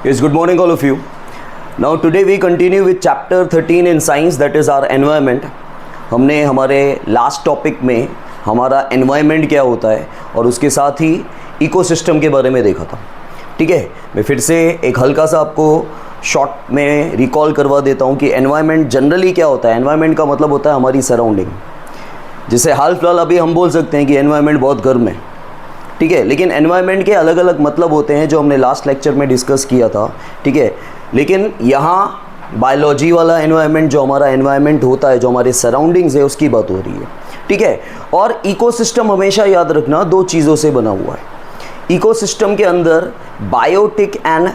Yes, good morning all of you. Now today we continue with chapter 13 in science, that is our environment. हमने हमारे last topic में हमारा environment क्या होता है और उसके साथ ही इकोसिस्टम के बारे में देखा था. ठीक है, मैं फिर से एक हल्का सा आपको शॉर्ट में रिकॉल करवा देता हूँ कि एनवायरनमेंट जनरली क्या होता है. एनवायरनमेंट का मतलब होता है हमारी सराउंडिंग. जिसे हाल फिलहाल अभी हम बोल सकते हैं कि एनवायरनमेंट बहुत गर्म है. ठीक है, लेकिन एनवायरनमेंट के अलग अलग मतलब होते हैं जो हमने लास्ट लेक्चर में डिस्कस किया था. ठीक है, लेकिन यहाँ बायोलॉजी वाला एनवायरनमेंट, जो हमारा एनवायरनमेंट होता है, जो हमारे सराउंडिंग्स है, उसकी बात हो रही है. ठीक है, और इकोसिस्टम हमेशा याद रखना दो चीज़ों से बना हुआ है. इकोसिस्टम के अंदर बायोटिक एंड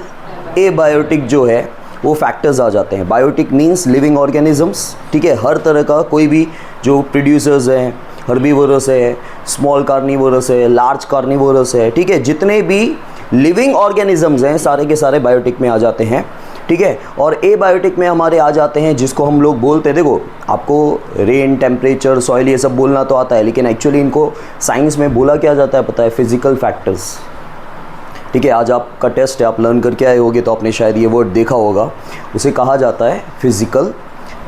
एबायोटिक जो है वो फैक्टर्स आ जाते हैं. Biotic means living organisms. ठीक है, हर तरह का कोई भी जो प्रोड्यूसर्स हैं, हर्बीवोरस है, स्मॉल कार्निवोरस है, लार्ज कार्निवोरस है. ठीक है, जितने भी लिविंग ऑर्गेनिजम्स हैं सारे के सारे बायोटिक में आ जाते हैं. ठीक है, और एबायोटिक में हमारे आ जाते हैं जिसको हम लोग बोलते हैं, देखो आपको रेन, टेम्परेचर, सॉइल ये सब बोलना तो आता है, लेकिन एक्चुअली इनको साइंस में बोला क्या जाता है पता है? Physical factors. ठीक है, आज आपका टेस्ट है, आप लर्न करके आए होगे तो आपने शायद ये वर्ड देखा होगा. उसे कहा जाता है फिजिकल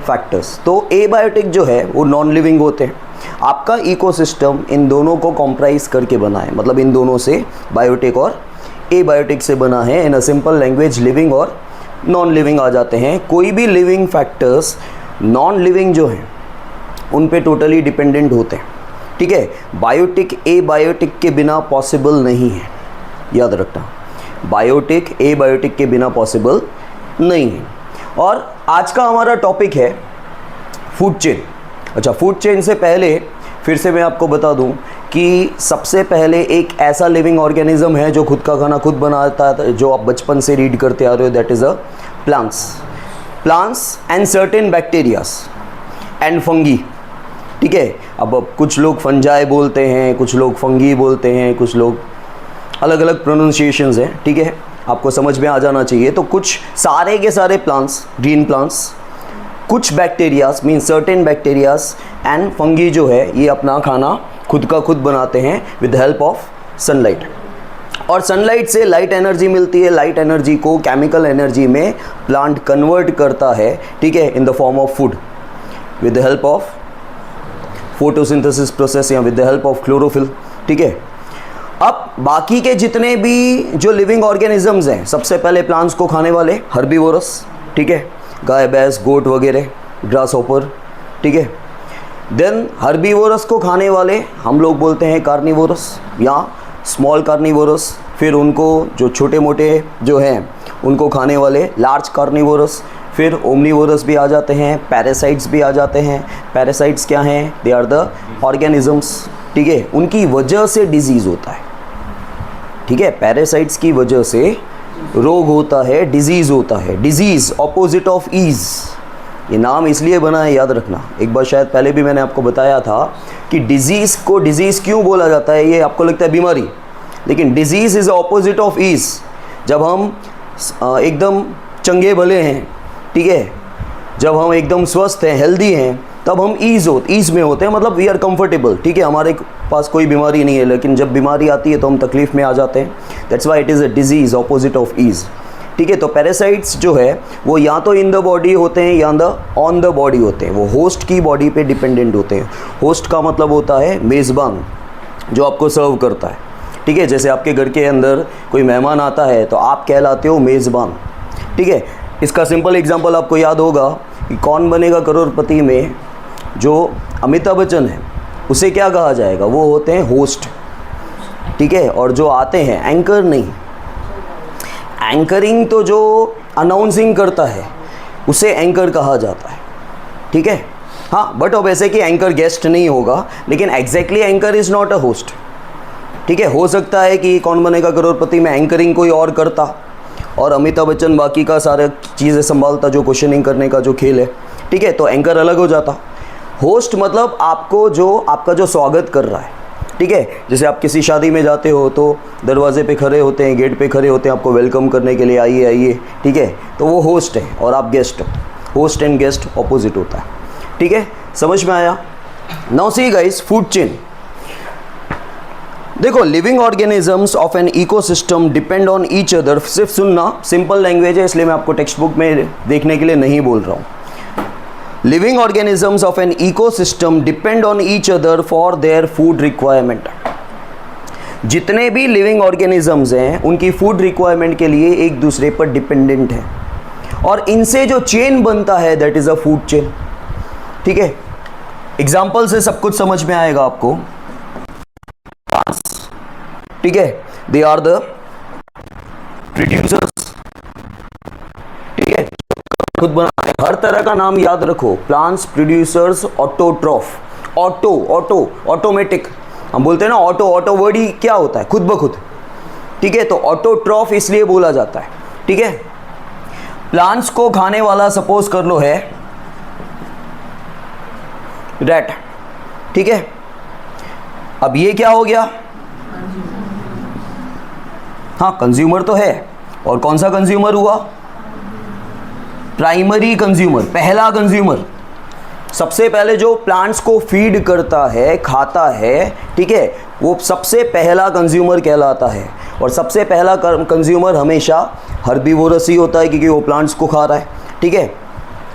फैक्टर्स. तो एबायोटिक जो है वो नॉन लिविंग होते हैं. आपका इकोसिस्टम इन दोनों को कॉम्प्राइज करके बना है, मतलब इन दोनों से, बायोटिक और एबायोटिक से बना है. इन अ सिंपल लैंग्वेज लिविंग और नॉन लिविंग आ जाते हैं. कोई भी लिविंग फैक्टर्स नॉन लिविंग जो हैं उन पे टोटली डिपेंडेंट होते हैं. ठीक है, बायोटिक एबायोटिक के बिना पॉसिबल नहीं है, याद रखना. बायोटिक एबायोटिक के बिना पॉसिबल नहीं है. और आज का हमारा टॉपिक है फूड चेन. अच्छा, फूड चेन से पहले फिर से मैं आपको बता दूं कि सबसे पहले एक ऐसा लिविंग ऑर्गेनिज्म है जो खुद का खाना खुद बनाता है, जो आप बचपन से रीड करते आ रहे हो, that is a plants and certain bacterias and fungi. ठीक है, अब कुछ लोग फंजाई बोलते हैं, कुछ लोग फंगी बोलते हैं, कुछ लोग अलग अलग प्रोनाउंसिएशंस हैं. ठीक है, आपको समझ में आ जाना चाहिए. तो कुछ सारे के सारे प्लांट्स, ग्रीन प्लांट्स, कुछ bacterias mean certain bacterias and fungi जो है ये अपना खाना खुद का खुद बनाते हैं विद हेल्प ऑफ सनलाइट. और सनलाइट से लाइट एनर्जी मिलती है. लाइट एनर्जी को केमिकल एनर्जी में प्लांट कन्वर्ट करता है. ठीक है, in the form of food with the help of photosynthesis process या with the help of chlorophyll. ठीक है, अब बाकी के जितने भी जो लिविंग ऑर्गेनिजम्स हैं, सबसे पहले प्लांट्स को खाने वाले हर्बीवोरस. ठीक है, गाय, भैंस, गोट वगैरह, ग्रास हॉपर. ठीक है, देन हर्बीवोरस को खाने वाले हम लोग बोलते हैं कार्निवोरस या स्मॉल कार्निवोरस. फिर उनको जो छोटे मोटे जो हैं उनको खाने वाले लार्ज कार्निवोरस. फिर ओमनीवोरस भी आ जाते हैं, पैरासाइट्स भी आ जाते हैं. पैरासाइट्स क्या हैं? They are the organisms. ठीक है, उनकी वजह से डिजीज़ होता है. ठीक है, पैरासाइट्स की वजह से रोग होता है, डिजीज़ होता है. डिजीज़ ऑपोजिट ऑफ ईज़, ये नाम इसलिए बना है, याद रखना. एक बार शायद पहले भी मैंने आपको बताया था कि डिजीज़ को डिजीज़ क्यों बोला जाता है. ये आपको लगता है बीमारी, लेकिन disease is opposite of ease. जब हम एकदम चंगे भले हैं, ठीक है, जब हम एकदम स्वस्थ हैं, हेल्दी हैं, तब हम ईज़ में होते हैं, मतलब वी आर कंफर्टेबल. ठीक है, हमारे पास कोई बीमारी नहीं है. लेकिन जब बीमारी आती है तो हम तकलीफ़ में आ जाते हैं. That's why it is a disease opposite of ease. ठीक है, तो पैरासाइट्स जो है वो या तो इन द बॉडी होते हैं या ऑन द बॉडी होते हैं. वो होस्ट की बॉडी पे डिपेंडेंट होते हैं. होस्ट का मतलब होता है मेज़बान, जो आपको सर्व करता है. ठीक है, जैसे आपके घर के अंदर कोई मेहमान आता है तो आप कहलाते हो मेज़बान. ठीक है, इसका सिंपल एग्जांपल आपको याद होगा कि कौन बनेगा करोड़पति में जो अमिताभ बच्चन है उसे क्या कहा जाएगा? वो होते हैं होस्ट. ठीक है, और जो आते हैं एंकर नहीं. एंकरिंग तो जो अनाउंसिंग करता है उसे एंकर कहा जाता है. ठीक है, हाँ, बट अब ऐसे कि एंकर गेस्ट नहीं होगा, लेकिन exactly anchor is not a host. ठीक है, हो सकता है कि कौन बनेगा करोड़पति में एंकरिंग कोई और करता और अमिताभ बच्चन बाकी का सारा चीज़ें संभालता, जो क्वेश्चनिंग करने का जो खेल है. ठीक है, तो एंकर अलग हो जाता. होस्ट मतलब आपको जो आपका जो स्वागत कर रहा है. ठीक है, जैसे आप किसी शादी में जाते हो तो दरवाजे पे खड़े होते हैं, गेट पे खड़े होते हैं आपको वेलकम करने के लिए, आइए आइए. ठीक है, तो वो होस्ट है और आप गेस्ट हो. होस्ट एंड गेस्ट ऑपोजिट होता है. ठीक है, समझ में आया? Now see guys, food chain. देखो, living organisms of an ecosystem depend on each other, सिर्फ सुनना, सिंपल लैंग्वेज है इसलिए मैं आपको टेक्स्ट बुक में देखने के लिए नहीं बोल रहा हूँ। Living organisms of an ecosystem depend on each other for their food requirement. जितने भी लिविंग ऑर्गेनिजम्स हैं उनकी फूड रिक्वायरमेंट के लिए एक दूसरे पर डिपेंडेंट है, और इनसे जो चेन बनता है that is a food chain. ठीक है, एग्जाम्पल से सब कुछ समझ में आएगा आपको। ठीक है, दे आर द प्रोड्यूसर्स। ठीक है, खुद बना, हर तरह का नाम याद रखो, प्लांट्स, प्रोड्यूसर्स, ऑटोट्रॉफ। ऑटोमेटिक हम बोलते हैं ना, ऑटो वर्ड ही क्या होता है, खुद ब खुद। ठीक है, तो ऑटोट्रॉफ इसलिए बोला जाता है। ठीक है, प्लांट्स को खाने वाला सपोज कर लो है रैट। ठीक है, अब ये क्या हो गया, हाँ कंज्यूमर तो है, और कौन सा कंज्यूमर हुआ, प्राइमरी कंज्यूमर, पहला कंज्यूमर। सबसे पहले जो प्लांट्स को फीड करता है, खाता है, ठीक है, वो सबसे पहला कंज्यूमर कहलाता है। और सबसे पहला कंज्यूमर हमेशा हर्बीवोरस ही होता है क्योंकि वो प्लांट्स को खा रहा है। ठीक है,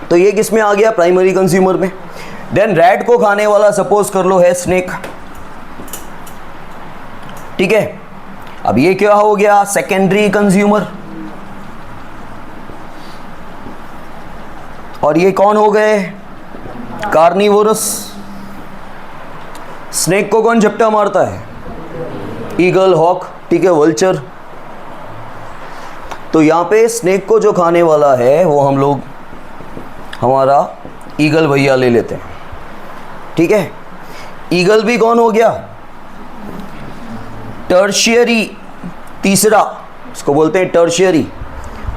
तो ये किस में आ गया, प्राइमरी कंज्यूमर में। देन रैट को खाने वाला सपोज कर लो है स्नेक। ठीक है, अब ये क्या हो गया, सेकेंडरी कंज्यूमर। और ये कौन हो गए, कार्निवोरस। स्नेक को कौन झपटा मारता है, ईगल, हॉक, ठीक है, वल्चर। तो यहां पे स्नेक को जो खाने वाला है वो हम लोग हमारा ईगल भैया ले लेते हैं। ठीक है, ईगल भी कौन हो गया, टर्शियरी, तीसरा इसको बोलते हैं टर्शियरी,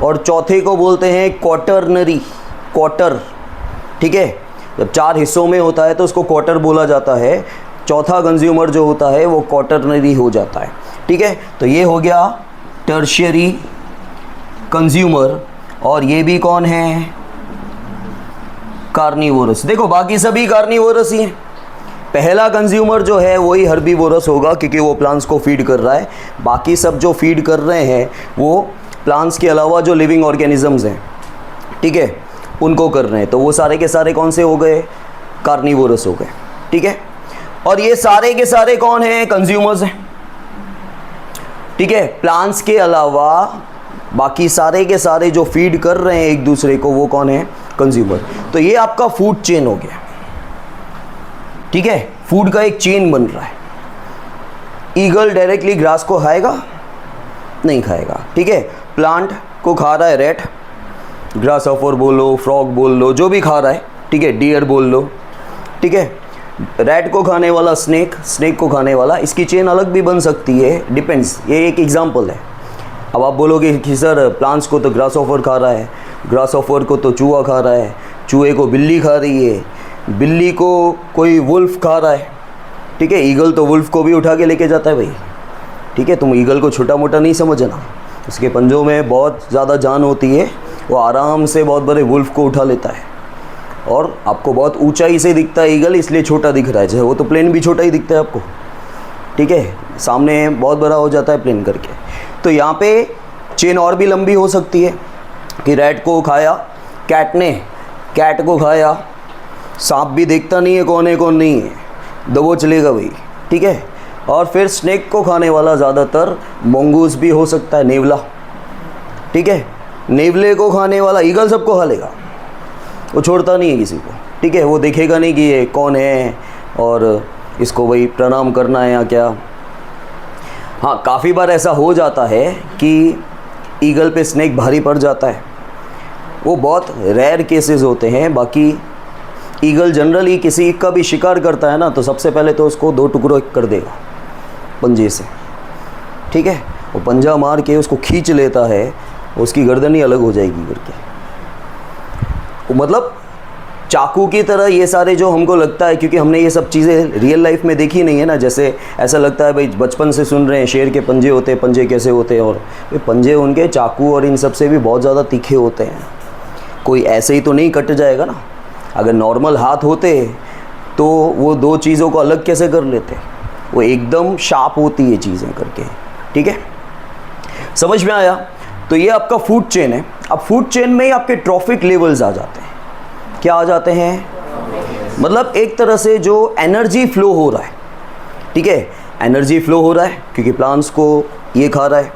और चौथे को बोलते हैं क्वार्टरनरी, क्वार्टर। ठीक है, जब चार हिस्सों में होता है तो उसको क्वार्टर बोला जाता है। चौथा कंज्यूमर जो होता है वो क्वार्टरनरी हो जाता है। ठीक है, तो ये हो गया टर्शियरी कंज्यूमर, और ये भी कौन है, कार्निवोरस। देखो बाकी सभी कार्निवोरस ही हैं। पहला कंज्यूमर जो है वही हर्बीवोरस होगा क्योंकि वो प्लांट्स को फीड कर रहा है। बाकी सब जो फीड कर रहे हैं वो प्लांट्स के अलावा जो लिविंग ऑर्गेनिजम्स हैं, ठीक है, उनको कर रहे हैं। तो वो सारे के सारे कौन से हो गए, कार्निवोरस हो गए। ठीक है, और ये सारे के सारे कौन हैं, कंज्यूमर्स हैं। ठीक है, प्लांट्स के अलावा बाकी सारे के सारे जो फीड कर रहे हैं एक दूसरे को वो कौन है, कंज्यूमर। तो ये आपका फूड चेन हो गया। ठीक है, फूड का एक चेन बन रहा है। ईगल डायरेक्टली ग्रास को खाएगा, नहीं खाएगा। ठीक है, प्लांट को खा रहा है रैट, ग्रास ऑफर बोलो, फ्रॉग बोल लो, जो भी खा रहा है। ठीक है, डियर बोल लो। ठीक है, रैट को खाने वाला स्नेक, स्नेक को खाने वाला, इसकी चेन अलग भी बन सकती है, डिपेंड्स। ये एक एग्जांपल है। अब आप बोलोगे कि सर प्लांट्स को तो ग्रास ऑफर खा रहा है, ग्रास ऑफर को तो चूहा खा रहा है, चूहे को बिल्ली खा रही है, बिल्ली को कोई वुल्फ खा रहा है। ठीक है, ईगल तो वुल्फ को भी उठा के लेके जाता है भाई। ठीक है, तुम ईगल को छोटा मोटा नहीं समझना, उसके पंजों में बहुत ज़्यादा जान होती है, वो आराम से बहुत बड़े वुल्फ को उठा लेता है। और आपको बहुत ऊंचाई से दिखता है ईगल, इसलिए छोटा दिख रहा है, चाहे वो तो प्लेन भी छोटा ही दिखता है आपको। ठीक है, सामने बहुत बड़ा हो जाता है प्लेन करके। तो यहाँ पे चेन और भी लंबी हो सकती है कि रैट को खाया कैट ने, कैट को खाया, सांप भी देखता नहीं है कौन है कौन नहीं है, दबो चलेगा भाई। ठीक है, और फिर स्नेक को खाने वाला ज़्यादातर मंगूस भी हो सकता है, नेवला। ठीक है, नेवले को खाने वाला ईगल सबको खा लेगा, वो छोड़ता नहीं है किसी को। ठीक है, वो देखेगा नहीं कि ये कौन है और इसको भाई प्रणाम करना है या क्या। हाँ, काफ़ी बार ऐसा हो जाता है कि ईगल पे स्नेक भारी पड़ जाता है, वो बहुत रेयर केसेस होते हैं। बाकी ईगल जनरली किसी का भी शिकार करता है ना, तो सबसे पहले तो उसको दो टुकड़ों कर देगा पंजे से। ठीक है, वो पंजा मार के उसको खींच लेता है, उसकी गर्दन ही अलग हो जाएगी करके। वो मतलब चाकू की तरह ये सारे जो हमको लगता है, क्योंकि हमने ये सब चीज़ें रियल लाइफ में देखी नहीं है ना, जैसे ऐसा लगता है भाई बचपन से सुन रहे हैं शेर के पंजे होते हैं, पंजे कैसे होते हैं, और ये पंजे उनके चाकू और इन सब से भी बहुत ज़्यादा तीखे होते हैं। कोई ऐसे ही तो नहीं कट जाएगा ना। अगर नॉर्मल हाथ होते तो वो दो चीज़ों को अलग कैसे कर लेते। वो एकदम शार्प होती है चीज़ें करके, ठीक है, समझ में आया। तो ये आपका फूड चेन है। अब फूड चेन में ही आपके ट्रॉफिक लेवल्स आ जाते हैं। क्या आ जाते हैं? मतलब एक तरह से जो एनर्जी फ्लो हो रहा है, ठीक है, एनर्जी फ्लो हो रहा है क्योंकि प्लांट्स को ये खा रहा है,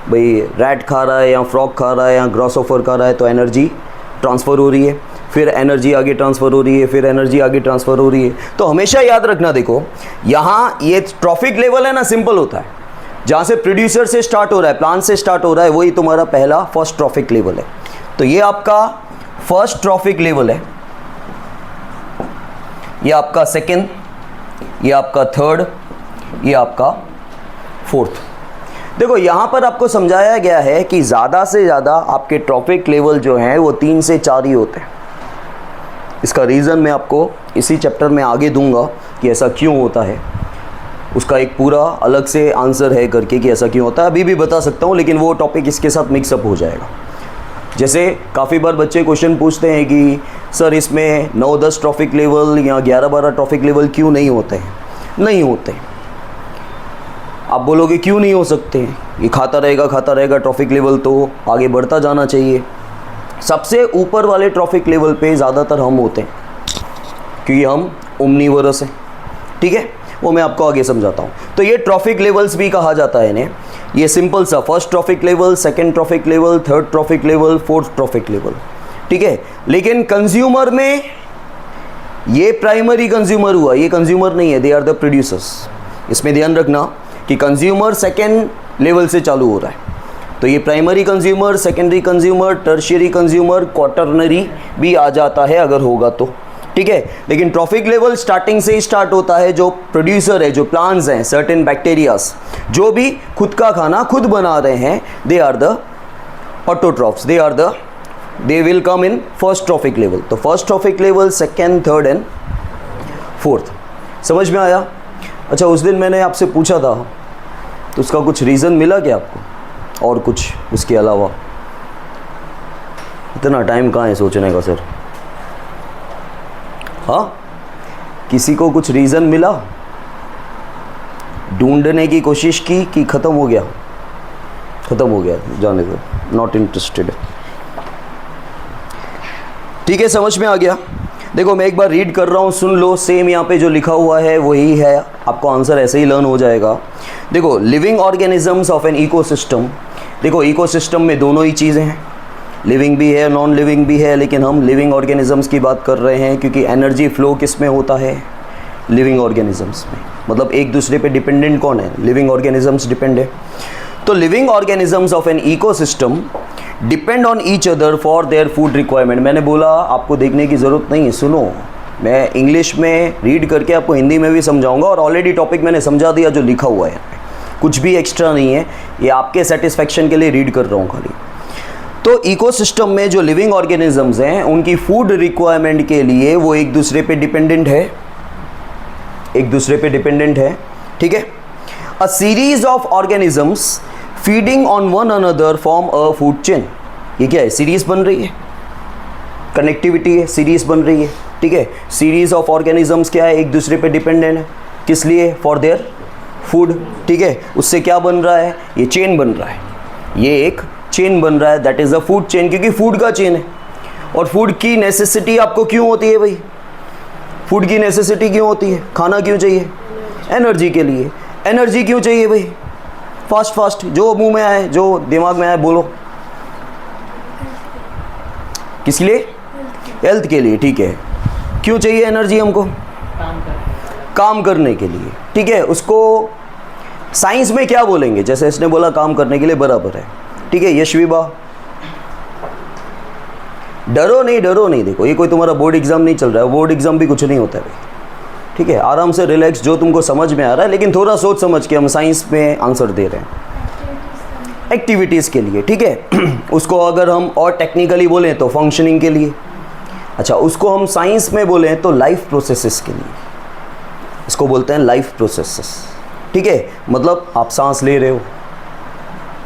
भाई रैट खा रहा है या फ्रॉग खा रहा है या ग्रासहोफर खा रहा है, तो एनर्जी ट्रांसफ़र हो रही है, फिर एनर्जी आगे ट्रांसफ़र हो रही है, फिर एनर्जी आगे ट्रांसफ़र हो रही है। तो हमेशा याद रखना, देखो यहाँ ये ट्रॉफिक लेवल है ना, सिंपल होता है, जहाँ से प्रोड्यूसर से स्टार्ट हो रहा है, प्लांट से स्टार्ट हो रहा है, वही तुम्हारा पहला फर्स्ट ट्रॉफिक लेवल है। तो ये आपका फर्स्ट ट्रॉफिक लेवल है, ये आपका सेकेंड, ये आपका थर्ड, ये आपका फोर्थ। देखो यहाँ पर आपको समझाया गया है कि ज़्यादा से ज़्यादा आपके ट्रॉफिक लेवल जो हैं वो 3 से 4 ही होते हैं। इसका रीज़न मैं आपको इसी चैप्टर में आगे दूंगा कि ऐसा क्यों होता है, उसका एक पूरा अलग से आंसर है करके कि ऐसा क्यों होता है, अभी भी बता सकता हूँ, लेकिन वो टॉपिक इसके साथ मिक्सअप हो जाएगा। जैसे काफ़ी बार बच्चे क्वेश्चन पूछते हैं कि सर इसमें 9-10 ट्रॉफिक लेवल या 11-12 ट्रॉफिक लेवल क्यों नहीं होते हैं? नहीं होते। आप बोलोगे क्यों नहीं हो सकते? ये खाता रहेगा ट्रॉफिक लेवल तो आगे बढ़ता जाना चाहिए। सबसे ऊपर वाले ट्रॉफिक लेवल पे ज़्यादातर हम होते हैं क्योंकि हम ओमनीवरस हैं, ठीक है, वो मैं आपको आगे समझाता हूँ। तो ये ट्रॉफिक लेवल्स भी कहा जाता है इन्हें। ये सिंपल सा first trophic level, second trophic level, third trophic level, fourth trophic level, ठीक है। लेकिन कंज्यूमर में ये प्राइमरी कंज्यूमर हुआ, ये कंज्यूमर नहीं है, दे आर द प्रोड्यूसर्स। इसमें ध्यान रखना कि कंज्यूमर सेकेंड लेवल से चालू हो रहा है। तो ये primary consumer, secondary consumer, tertiary consumer, quaternary भी आ जाता है अगर होगा तो, ठीक है। लेकिन ट्रॉफिक लेवल स्टार्टिंग से ही स्टार्ट होता है। जो प्रोड्यूसर है, जो प्लांट्स हैं, सर्टेन बैक्टीरियाज जो भी खुद का खाना खुद बना रहे हैं, they are the autotrophs, they will come in first trophic level. तो first trophic level, second, third and fourth. समझ में आया? अच्छा, उस दिन मैंने आपसे पूछा था तो उसका कुछ रीज़न मिला क्या आपको, और कुछ उसके अलावा? इतना टाइम कहाँ है सोचने का सर? हाँ, किसी को कुछ रीज़न मिला? ढूंढने की कोशिश की कि ख़त्म हो गया? ख़त्म हो गया, जाने दो, नॉट इंटरेस्टेड, ठीक है, समझ में आ गया। देखो मैं एक बार रीड कर रहा हूँ, सुन लो, सेम यहाँ पे जो लिखा हुआ है वही है, आपको आंसर ऐसे ही लर्न हो जाएगा। देखो, living organisms of an ecosystem. देखो इकोसिस्टम में दोनों ही चीज़ें हैं, लिविंग भी है, नॉन लिविंग भी है, लेकिन हम लिविंग ऑर्गेनिजम्स की बात कर रहे हैं क्योंकि एनर्जी फ्लो किस में होता है? लिविंग ऑर्गेनिजम्स में। मतलब एक दूसरे पे डिपेंडेंट कौन है? लिविंग ऑर्गेनिजम्स डिपेंड है। तो living organisms of an ecosystem depend on each other for their food requirement. मैंने बोला आपको देखने की ज़रूरत नहीं है, सुनो, मैं इंग्लिश में रीड करके आपको हिंदी में भी समझाऊंगा, और ऑलरेडी टॉपिक मैंने समझा दिया जो लिखा हुआ है, कुछ भी एक्स्ट्रा नहीं है, ये आपके सेटिस्फेक्शन के लिए रीड कर रहा हूँ खाली। तो इकोसिस्टम में जो लिविंग ऑर्गेनिजम्स हैं उनकी फूड रिक्वायरमेंट के लिए वो एक दूसरे पे डिपेंडेंट है, एक दूसरे पे डिपेंडेंट है, ठीक है। अ series of organisms feeding on one another form a food chain. ये क्या है? सीरीज बन रही है, कनेक्टिविटी है, सीरीज बन रही है, ठीक है। सीरीज ऑफ ऑर्गेनिजम्स क्या है? एक दूसरे पे डिपेंडेंट है, किस लिए? फॉर देयर फूड, ठीक है। उससे क्या बन रहा है? ये चेन बन रहा है, ये एक चेन बन रहा है, that is a food chain, क्योंकि फूड का चेन है। और फूड की नेसेसिटी आपको क्यों होती है भाई? फूड की नेसेसिटी क्यों होती है? खाना क्यों चाहिए? एनर्जी के लिए। एनर्जी क्यों चाहिए भाई? फास्ट जो मुंह में आए, जो दिमाग में आए बोलो। किस लिए? हेल्थ के लिए, ठीक है। क्यों चाहिए एनर्जी हमको? काम करने के लिए, ठीक है। उसको साइंस में क्या बोलेंगे? जैसे इसने बोला काम करने के लिए, बराबर है, ठीक है। यशविबा, डरो नहीं, देखो ये कोई तुम्हारा बोर्ड एग्जाम नहीं चल रहा है, बोर्ड एग्जाम भी कुछ नहीं होता है भाई, ठीक है। आराम से रिलैक्स, जो तुमको समझ में आ रहा है, लेकिन थोड़ा सोच समझ के हम साइंस में आंसर दे रहे हैं एक्टिविटीज़ के लिए, ठीक है। उसको अगर हम और टेक्निकली बोलें तो फंक्शनिंग के लिए। अच्छा, उसको हम साइंस में बोलें तो लाइफ प्रोसेसेस के लिए, इसको बोलते हैं लाइफ प्रोसेसेस, ठीक है। मतलब आप सांस ले रहे हो,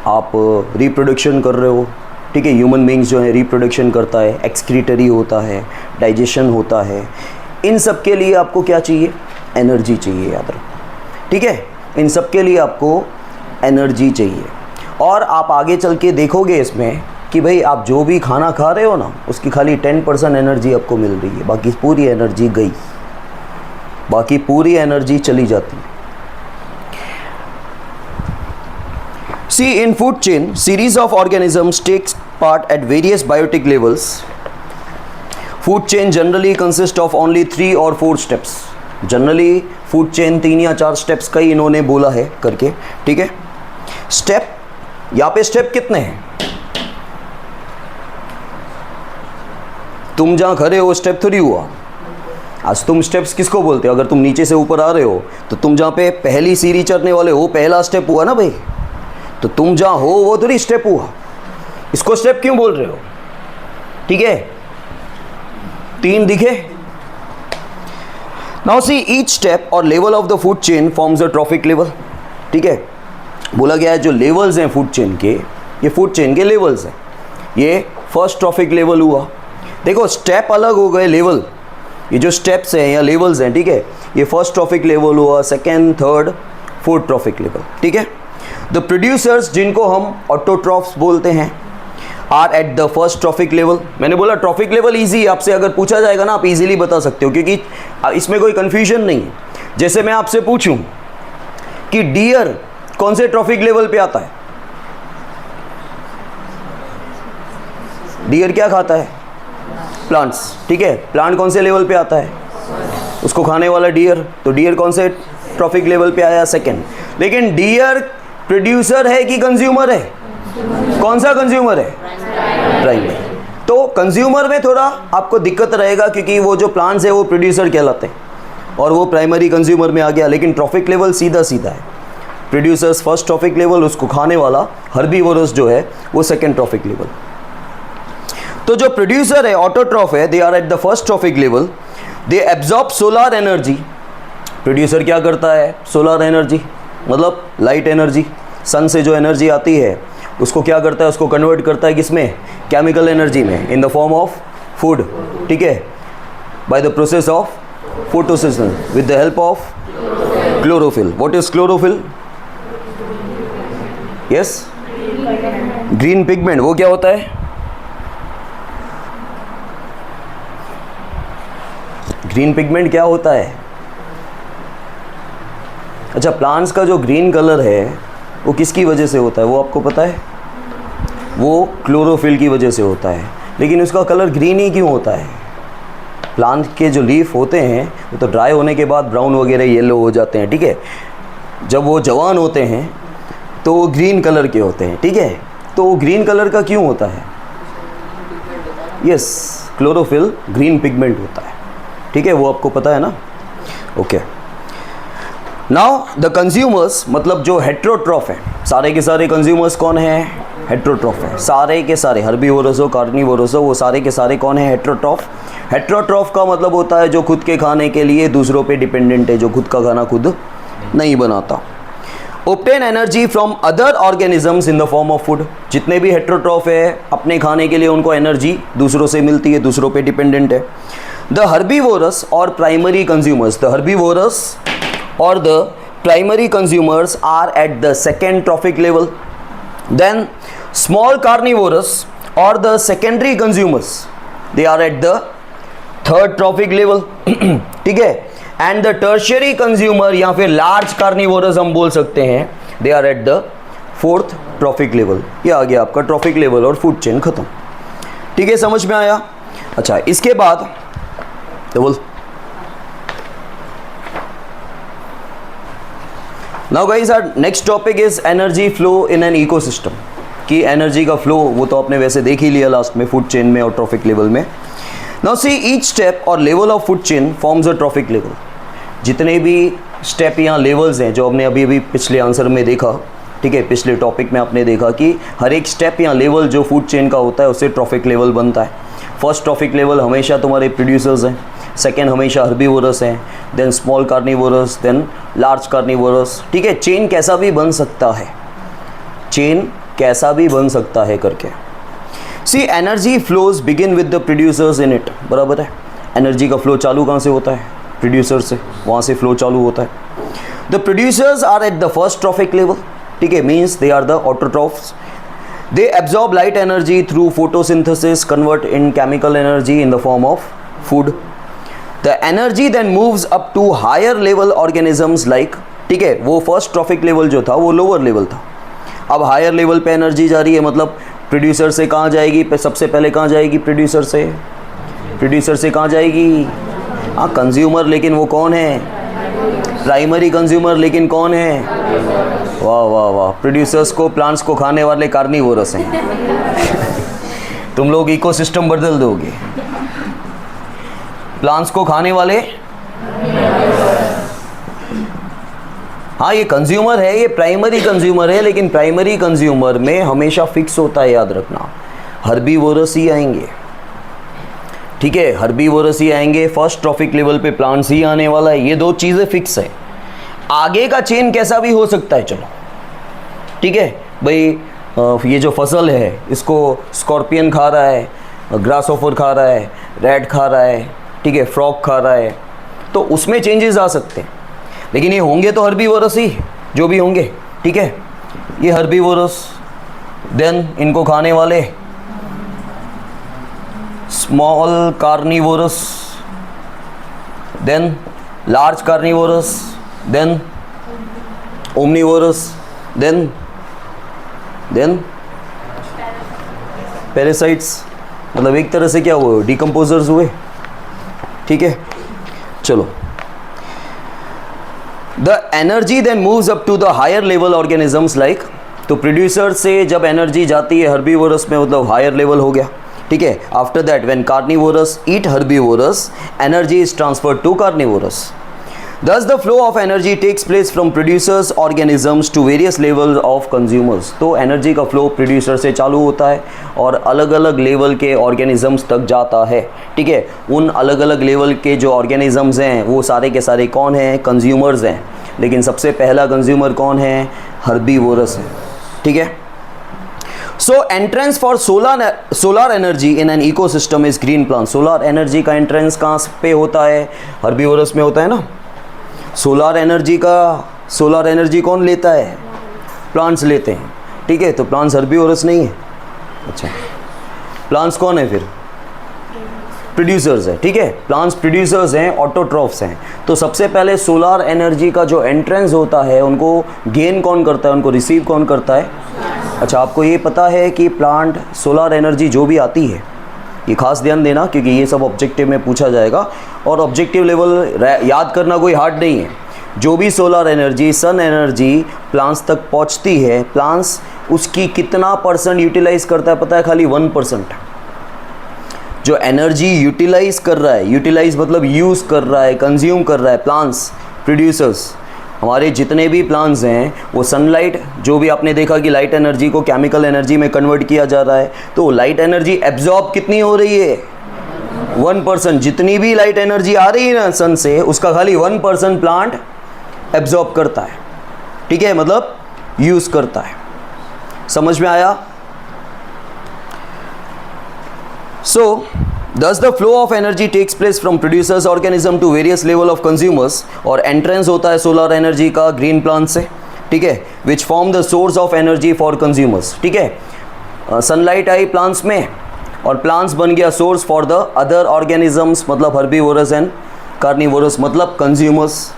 आप रिप्रोडक्शन कर रहे हो, ठीक है। ह्यूमन बींग्स जो है रिप्रोडक्शन करता है, एक्सक्रीटरी होता है, डाइजेशन होता है, इन सब के लिए आपको क्या चाहिए? एनर्जी चाहिए, याद रखो, ठीक है। इन सब के लिए आपको एनर्जी चाहिए। और आप आगे चल के देखोगे इसमें कि भाई आप जो भी खाना खा रहे हो ना, उसकी खाली 10% एनर्जी आपको मिल रही है, बाकी पूरी एनर्जी गई, बाकी पूरी एनर्जी चली जाती है। See, in food chain, series of organisms takes part at various biotic levels. Food chain generally consists of only 3 or 4 steps. Generally food chain 3 या 4 steps का ही इन्होंने बोला है करके, ठीक है। स्टेप, यहाँ पे स्टेप कितने हैं? तुम जहाँ खड़े हो स्टेप 3 हुआ। आज तुम स्टेप्स किसको बोलते हो? अगर तुम नीचे से ऊपर आ रहे हो तो तुम जहाँ पे पहली सीढ़ी चढ़ने वाले हो, पहला स्टेप हुआ ना भाई। तो तुम जहाँ हो वो थोड़ी स्टेप हुआ, इसको स्टेप क्यों बोल रहे हो? ठीक है, 3 दिखे। नाउ सी ईच स्टेप और level of the food chain forms a traffic level. ठीक है, बोला गया है जो लेवल्स हैं फूड चेन के, ये फूड चेन के लेवल्स हैं। ये फर्स्ट ट्रॉफिक लेवल हुआ। देखो स्टेप अलग हो गए, लेवल, ये जो स्टेप्स हैं या लेवल्स हैं, ठीक है, ये फर्स्ट ट्रॉफिक लेवल हुआ, second, third, fourth trophic level. ठीक है, द प्रोड्यूसर्स जिनको हम ऑटोट्रॉफ्स बोलते हैं are at the first trophic level. मैंने बोला ट्रॉफिक लेवल ईजी, आपसे अगर पूछा जाएगा ना आप इजीली बता सकते हो, क्योंकि इसमें कोई कन्फ्यूजन नहीं है। जैसे मैं आपसे पूछूं कि डियर कौन से ट्रॉफिक लेवल पे आता है? डियर क्या खाता है? प्लांट्स। ठीक है, प्लांट कौन से लेवल पे आता है? उसको खाने वाला डियर। तो डियर कौन से ट्रॉफिक लेवल पे आया? सेकेंड। लेकिन डियर प्रोड्यूसर है कि कंज्यूमर है? कौन सा कंज्यूमर है? प्राइमरी। तो कंज्यूमर में थोड़ा आपको दिक्कत रहेगा, क्योंकि वो जो प्लांट्स है वो प्रोड्यूसर कहलाते हैं और वो प्राइमरी कंज्यूमर में आ गया। लेकिन ट्रॉफिक लेवल सीधा सीधा है, प्रोड्यूसर्स फर्स्ट ट्रॉफिक लेवल, उसको खाने वाला हर्बीवोरस जो है वो सेकेंड ट्रॉफिक लेवल। तो जो प्रोड्यूसर है, ऑटोट्रॉफ है, they are at the first trophic level, they absorb solar energy. Producer क्या करता है? सोलर एनर्जी मतलब लाइट एनर्जी, सन से जो एनर्जी आती है उसको क्या करता है? उसको कन्वर्ट करता है किसमें? केमिकल एनर्जी में, इन द फॉर्म ऑफ फूड। ठीक है, by the process of photosynthesis with the help of chlorophyll. What is chlorophyll? Yes, green pigment. वो क्या होता है? ग्रीन पिगमेंट क्या होता है? अच्छा, प्लांट्स का जो ग्रीन कलर है वो किसकी वजह से होता है? वो आपको पता है? वो क्लोरोफिल की वजह से होता है। लेकिन उसका कलर ग्रीन ही क्यों होता है? प्लांट के जो लीफ होते हैं वो तो ड्राई होने के बाद ब्राउन वगैरह येलो हो जाते हैं। ठीक है, जब वो जवान होते हैं तो वो ग्रीन कलर के होते हैं। ठीक है, तो वो ग्रीन कलर का क्यों होता है? यस, क्लोरोफिल ग्रीन पिगमेंट होता है। ठीक है, वो आपको पता है ना? ओके। नाउ द कंज्यूमर्स, मतलब जो हेट्रोट्रॉफ है, सारे के सारे कंज्यूमर्स कौन है? हेट्रोट्रॉफ है। सारे के सारे, हर्बीवोरस हो, कार्निवोरस हो, वो सारे के सारे कौन है? हेट्रोट्रॉफ। हेट्रोट्रॉफ का मतलब होता है जो खुद के खाने के लिए दूसरों पे डिपेंडेंट है, जो खुद का खाना खुद नहीं बनाता। Obtain energy from other organisms in the form of food. जितने भी हेट्रोट्रॉफ है अपने खाने के लिए उनको एनर्जी दूसरों से मिलती है, दूसरों पे डिपेंडेंट है। द हर्बीवोरस और primary consumers, the herbivorous or the primary consumers are at the second trophic level. Then small carnivorous or the secondary consumers, they are at the third trophic level. ठीक है, and the tertiary consumer या फिर large carnivorous हम बोल सकते हैं, they are at the fourth trophic level. ये आ गया आपका ट्रॉफिक लेवल और फूड चेन खत्म। ठीक है, समझ में आया? अच्छा, इसके बाद तो बोल now guys our next topic is energy flow in an ecosystem. कि एनर्जी का फ्लो वो तो आपने वैसे देख ही लिया लास्ट में, फूड चेन में और ट्रॉफिक लेवल में। नाउ सी ईच स्टेप और level of food chain forms a trophic level. जितने भी स्टेप या लेवल्स हैं जो हमने अभी अभी पिछले आंसर में देखा, ठीक है, पिछले टॉपिक में आपने देखा कि हर एक स्टेप या लेवल जो फूड चेन का होता है उससे ट्रॉफिक लेवल बनता है। फर्स्ट ट्रॉफिक लेवल हमेशा तुम्हारे प्रोड्यूसर्स हैं, सेकेंड हमेशा हर्बीवोरस हैं, then small carnivorous, then large carnivorous. ठीक है, चेन कैसा भी बन सकता है, चेन कैसा भी बन सकता है करके। See energy flows begin with the producers in it. बराबर है, एनर्जी का फ्लो चालू कहाँ से होता है? प्रोड्यूसर से, वहाँ से फ्लो चालू होता है। The producers are at the first trophic level, ठीक है, means they are the autotrophs. They absorb light energy through photosynthesis, convert in chemical energy in the form of food. The energy then moves up to higher level organisms like, ठीक है, वो first trophic level जो था वो lower level था. अब higher level पे energy जा रही है, मतलब प्रोड्यूसर से कहाँ जाएगी, सबसे पहले कहाँ जाएगी, प्रोड्यूसर से कहाँ जाएगी, हाँ कंज्यूमर, लेकिन वो कौन है, प्राइमरी कंज्यूमर, लेकिन कौन है, वाह वाह वाह, प्रोड्यूसर्स को प्लांट्स को खाने वाले कार्निवोरस हैं. तुम लोग इकोसिस्टम बदल दोगे. प्लांट्स को खाने वाले, हाँ ये कंज्यूमर है, ये प्राइमरी कंज्यूमर है, लेकिन प्राइमरी कंज्यूमर में हमेशा फिक्स होता है, याद रखना, हर्बीवोरस ही आएंगे, ठीक है, हर्बीवोरस ही आएंगे. फर्स्ट ट्रॉफिक लेवल पे प्लांट्स ही आने वाला है. ये दो चीज़ें फिक्स है. आगे का चेन कैसा भी हो सकता है, चलो ठीक है भाई, ये जो फसल है इसको स्कॉर्पियन खा रहा है, ग्रासहोफर खा रहा है, रैट खा रहा है, ठीक है, फ्रॉग खा रहा है, तो उसमें चेंजेस आ सकते हैं, लेकिन ये होंगे तो हर्बीवोरस ही जो भी होंगे, ठीक है. ये हर्बीवोरस, देन इनको खाने वाले small carnivorous, then large carnivorous, then omnivorous, then parasites, मतलब एक तरह से क्या हुए, डिकम्पोजर्स हुए, ठीक है. चलो, the energy then moves up to the higher level organisms like, तो प्रोड्यूसर से जब एनर्जी जाती है हर्बीवोरस में, मतलब हायर लेवल हो गया, ठीक है. After that when carnivorous eat herbivorous, energy is transferred to carnivorous. Thus the flow of energy takes place from producers organisms to various levels of consumers. तो एनर्जी का फ्लो प्रोड्यूसर से चालू होता है और अलग अलग लेवल के ऑर्गेनिजम्स तक जाता है, ठीक है. उन अलग अलग लेवल के जो ऑर्गेनिजम्स हैं वो सारे के सारे कौन हैं, कंज्यूमर्स हैं, लेकिन सबसे पहला कंज्यूमर कौन है, हर्बीवोरस है, ठीक है. So entrance for solar energy in an ecosystem is green plant. Solar energy का एंट्रेंस कहाँ पे होता है, हर्बीवोरस में होता है ना. सोलर एनर्जी कौन लेता है, प्लांट्स लेते हैं, ठीक है. तो प्लांट्स हर्बीवोरस नहीं है, अच्छा प्लांट्स कौन है फिर, प्रोड्यूसर्स है, ठीक है. प्लांट्स प्रोड्यूसर्स हैं, ऑटोट्रॉफ्स हैं. तो सबसे पहले सोलर एनर्जी का जो एंट्रेंस होता है उनको गेन कौन करता है, उनको रिसीव कौन करता है. अच्छा, आपको ये पता है कि प्लांट सोलर एनर्जी जो भी आती है, ये खास ध्यान देना क्योंकि ये सब ऑब्जेक्टिव में पूछा जाएगा, और ऑब्जेक्टिव लेवल याद करना कोई हार्ड नहीं है. जो भी solar energy, sun energy plants तक पहुंचती है, प्लांट्स उसकी कितना परसेंट यूटिलाइज करता है पता है, खाली 1%. जो एनर्जी यूटिलाइज कर रहा है, यूटिलाइज मतलब यूज़ कर रहा है, कंज्यूम कर रहा है, प्लांट्स प्रोड्यूसर्स, हमारे जितने भी प्लांट्स हैं वो सनलाइट, जो भी आपने देखा कि लाइट एनर्जी को केमिकल एनर्जी में कन्वर्ट किया जा रहा है, तो लाइट एनर्जी एब्जॉर्ब कितनी हो रही है, 1%. जितनी भी लाइट एनर्जी आ रही है ना सन से, उसका खाली 1% प्लांट एब्जॉर्ब करता है, ठीक है, मतलब यूज़ करता है. समझ में आया. सो thus the flow of energy takes place from producers organism to various level of consumers, और एंट्रेंस होता है सोलर एनर्जी का ग्रीन प्लांट से, ठीक है, which form the source of energy for consumers, ठीक है. सनलाइट आई प्लांट्स में और प्लांट्स बन गया source for the other organisms, मतलब हर्बीवोरस एंड कार्निवोरस, मतलब consumers.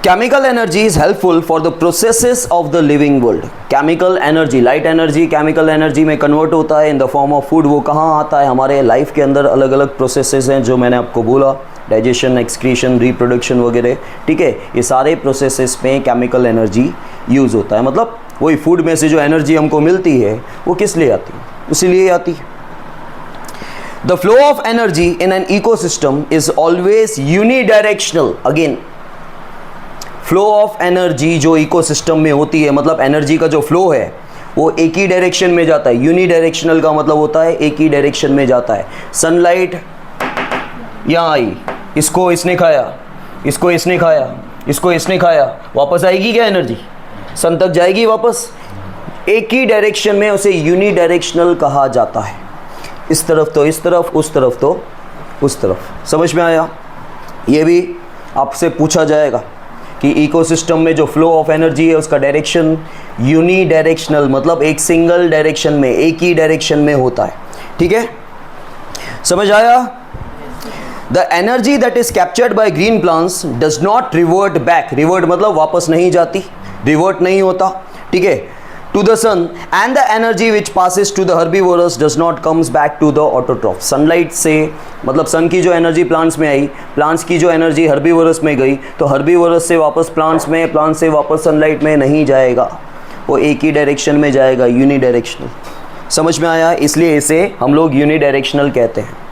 Chemical energy is helpful for the processes of the living world. Chemical energy, light energy chemical energy में convert होता है in the form of food. वो कहाँ आता है, हमारे लाइफ के अंदर अलग अलग processes हैं जो मैंने आपको बोला, डाइजेशन, एक्सक्रीशन, रिप्रोडक्शन वगैरह, ठीक है. ये सारे प्रोसेसेस में केमिकल एनर्जी यूज़ होता है. मतलब वही फूड में से जो एनर्जी हमको मिलती है वो किस लिए आती है, उसीलिए आती है. The flow of energy in an ecosystem is always unidirectional. Again, flow of energy जो इकोसिस्टम में होती है, मतलब एनर्जी का जो फ्लो है वो एक ही डायरेक्शन में जाता है. यूनिडायरेक्शनल का मतलब होता है एक ही डायरेक्शन में जाता है. सनलाइट यहाँ आई, इसको इसने खाया, इसको इसने खाया, इसको इसने खाया, वापस आएगी क्या एनर्जी, सन तक जाएगी वापस. एक ही डायरेक्शन में उसे यूनिडायरेक्शनल कहा जाता है. इस तरफ तो इस तरफ, उस तरफ तो उस तरफ. समझ में आया. ये भी आपसे पूछा जाएगा कि इकोसिस्टम में जो फ्लो ऑफ एनर्जी है उसका डायरेक्शन यूनी डायरेक्शनल, मतलब एक सिंगल डायरेक्शन में, एक ही डायरेक्शन में होता है। ठीक है, समझ आया? The energy that is captured by green plants does not revert back, revert मतलब वापस नहीं जाती, रिवर्ट नहीं होता, ठीक है, to the sun, and the energy which passes to the herbivorous does not comes back to the autotroph. Sunlight से मतलब सन की जो एनर्जी प्लांट्स में आई, प्लांट्स की जो एनर्जी हर्बीवोरस में गई, तो हर्बीवोरस से वापस प्लांट्स में, प्लांट्स से वापस सनलाइट में नहीं जाएगा, वो एक ही डायरेक्शन में जाएगा, यूनी डायरेक्शनल। समझ में आया? इसलिए इसे हम लोग यूनी डायरेक्शनल कहते हैं।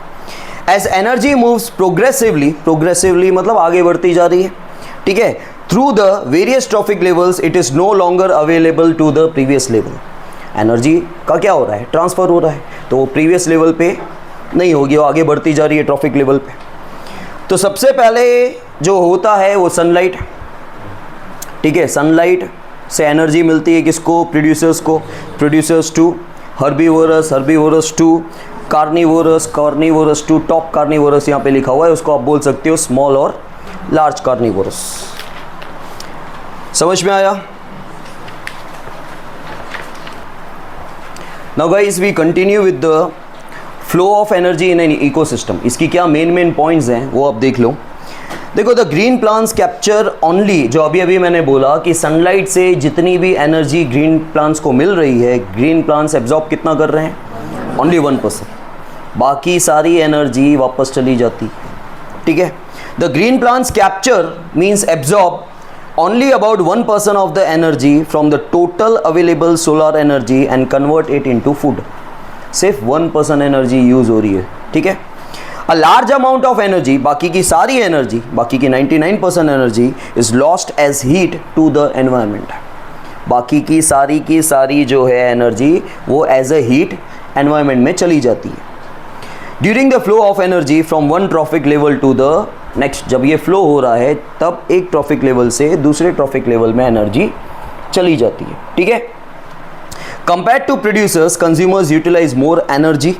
As energy moves progressively, progressively मतलब आगे बढ़ती जा रही है, ठीक है, through the various trophic levels it is no longer available to the previous level. Energy का क्या हो रहा है? ट्रांसफ़र हो रहा है, तो वो प्रीवियस लेवल पे नहीं होगी, वो आगे बढ़ती जा रही है ट्रॉफिक लेवल पे। तो सबसे पहले जो होता है वो सनलाइट, ठीक है, सनलाइट से एनर्जी मिलती है किसको? प्रोड्यूसर्स को, producers to herbivorous, herbivorous to carnivorous, carnivorous to top carnivorous, यहाँ पे लिखा हुआ है, उसको आप बोल सकते हो स्मॉल और लार्ज कार्निवोरस। समझ में आया? Now guys we continue with the flow of energy in an ecosystem. इसकी क्या मेन पॉइंट्स हैं वो आप देख लो। देखो, the green plants capture only, जो अभी अभी मैंने बोला कि सनलाइट से जितनी भी एनर्जी ग्रीन प्लांट्स को मिल रही है, ग्रीन प्लांट्स एब्जॉर्ब कितना कर रहे हैं? ओनली 1%, बाकी सारी एनर्जी वापस चली जाती, ठीक है। The green plants capture means absorb only about 1% of the energy from the total available solar energy and convert it into food। सिर्फ 1% एनर्जी यूज हो रही है, ठीक है। A large amount of energy, बाकी की सारी एनर्जी, बाकी की 99% energy is lost as heat to the environment। बाकी की सारी जो है एनर्जी वो एज अ हीट एनवायरमेंट में चली जाती है। During the flow of energy from one trophic level to the next, जब ये फ्लो हो रहा है तब एक ट्रॉफिक लेवल से दूसरे ट्रॉफिक लेवल में एनर्जी चली जाती है, ठीक है। Compared to producers, consumers utilise more energy.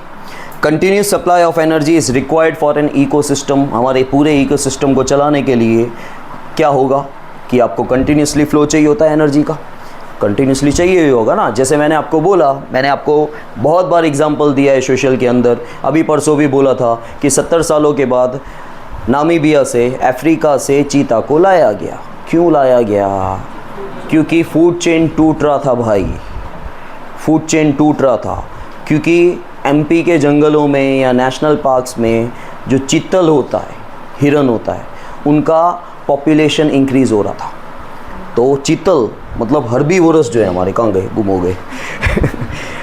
Continuous supply of energy is required for an ecosystem. हमारे पूरे इकोसिस्टम को चलाने के लिए क्या होगा कि आपको कंटिन्यूसली फ्लो चाहिए होता है एनर्जी का, कंटिन्यूसली चाहिए ही होगा ना। जैसे मैंने आपको बोला, मैंने आपको बहुत बार एग्जांपल दिया है सोशल के अंदर, अभी परसों भी बोला था कि 70 सालों के बाद नामीबिया से, अफ्रीका से चीता को लाया गया। क्यों लाया गया? क्योंकि फूड चेन टूट रहा था भाई, फूड चेन टूट रहा था। क्योंकि एमपी के जंगलों में या नेशनल पार्क्स में जो चीतल होता है, हिरन होता है, उनका पॉपुलेशन इंक्रीज़ हो रहा था। तो चीतल मतलब हर्बीवोरस जो है हमारे, कहाँ गए, गुम हो गए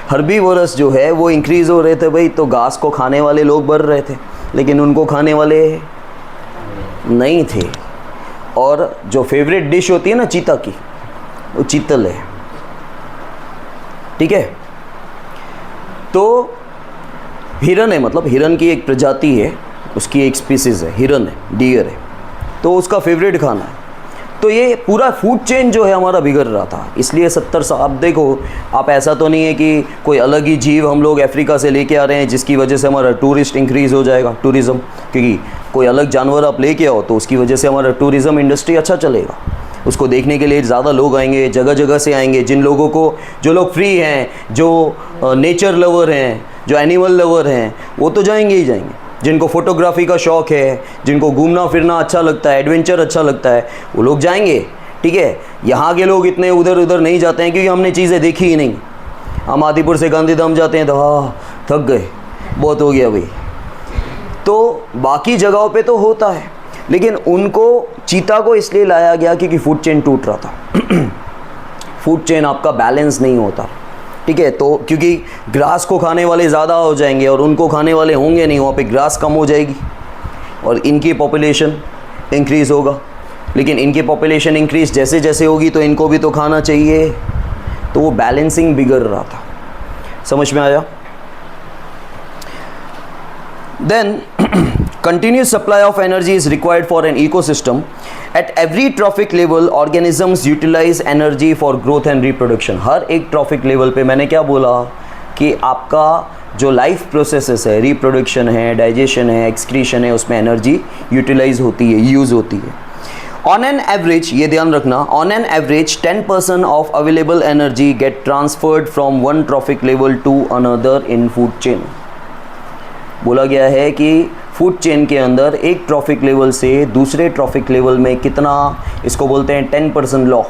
हर्बीवोरस जो है वो इंक्रीज़ हो रहे थे भाई, तो घास को खाने वाले लोग बढ़ रहे थे, लेकिन उनको खाने वाले नहीं थे। और जो फेवरेट डिश होती है ना चीता की, वो चीतल है, ठीक है। तो हिरन है, मतलब हिरन की एक प्रजाति है, उसकी एक स्पीसीज़ है, हिरन है, डियर है, तो उसका फेवरेट खाना है। तो ये पूरा फूड चेन जो है हमारा बिगड़ रहा था, इसलिए 70 साल। अब देखो, आप ऐसा तो नहीं है कि कोई अलग ही जीव हम लोग अफ्रीका से लेके आ रहे हैं जिसकी वजह से हमारा टूरिस्ट इंक्रीज़ हो जाएगा, टूरिज़्म, क्योंकि कोई अलग जानवर आप लेके आओ तो उसकी वजह से हमारा टूरिज़्म इंडस्ट्री अच्छा चलेगा, उसको देखने के लिए ज़्यादा लोग आएंगे, जगह जगह से आएंगे। जिन लोगों को, जो लोग फ्री हैं, जो नेचर लवर हैं, जो एनिमल लवर हैं, वो तो जाएंगे ही जाएंगे। जिनको फ़ोटोग्राफी का शौक़ है, जिनको घूमना फिरना अच्छा लगता है, एडवेंचर अच्छा लगता है, वो लोग जाएंगे, ठीक है। यहाँ के लोग इतने उधर उधर नहीं जाते हैं क्योंकि हमने चीज़ें देखी ही नहीं। हम आदिपुर से गांधीधाम जाते हैं तो थक गए, बहुत हो गया भाई। तो बाकी जगहों पे तो होता है, लेकिन उनको, चीता को इसलिए लाया गया क्योंकि फूड चेन टूट रहा था फूड चेन आपका बैलेंस नहीं होता, ठीक है। तो क्योंकि ग्रास को खाने वाले ज़्यादा हो जाएंगे और उनको खाने वाले होंगे नहीं, वहाँ पे ग्रास कम हो जाएगी और इनकी पॉपुलेशन इंक्रीज़ होगा। लेकिन इनकी पॉपुलेशन इंक्रीज़ जैसे जैसे होगी तो इनको भी तो खाना चाहिए, तो वो बैलेंसिंग बिगड़ रहा था। समझ में आया? Then continuous supply of energy is required for an ecosystem. At every trophic level, organisms utilize energy for growth and reproduction. हर एक ट्रॉफिक लेवल पे मैंने क्या बोला कि आपका जो लाइफ प्रोसेसेस है, रिप्रोडक्शन है, डाइजेशन है, एक्सक्रीशन है, उसमें एनर्जी यूटिलाइज होती है, यूज़ होती है। ऑन एन एवरेज, ये ध्यान रखना, on an average 10% of available energy get transferred from one trophic level to another in food chain. बोला गया है कि फूड चेन के अंदर एक ट्रॉफिक लेवल से दूसरे ट्रॉफिक लेवल में कितना, इसको बोलते हैं 10% लॉ।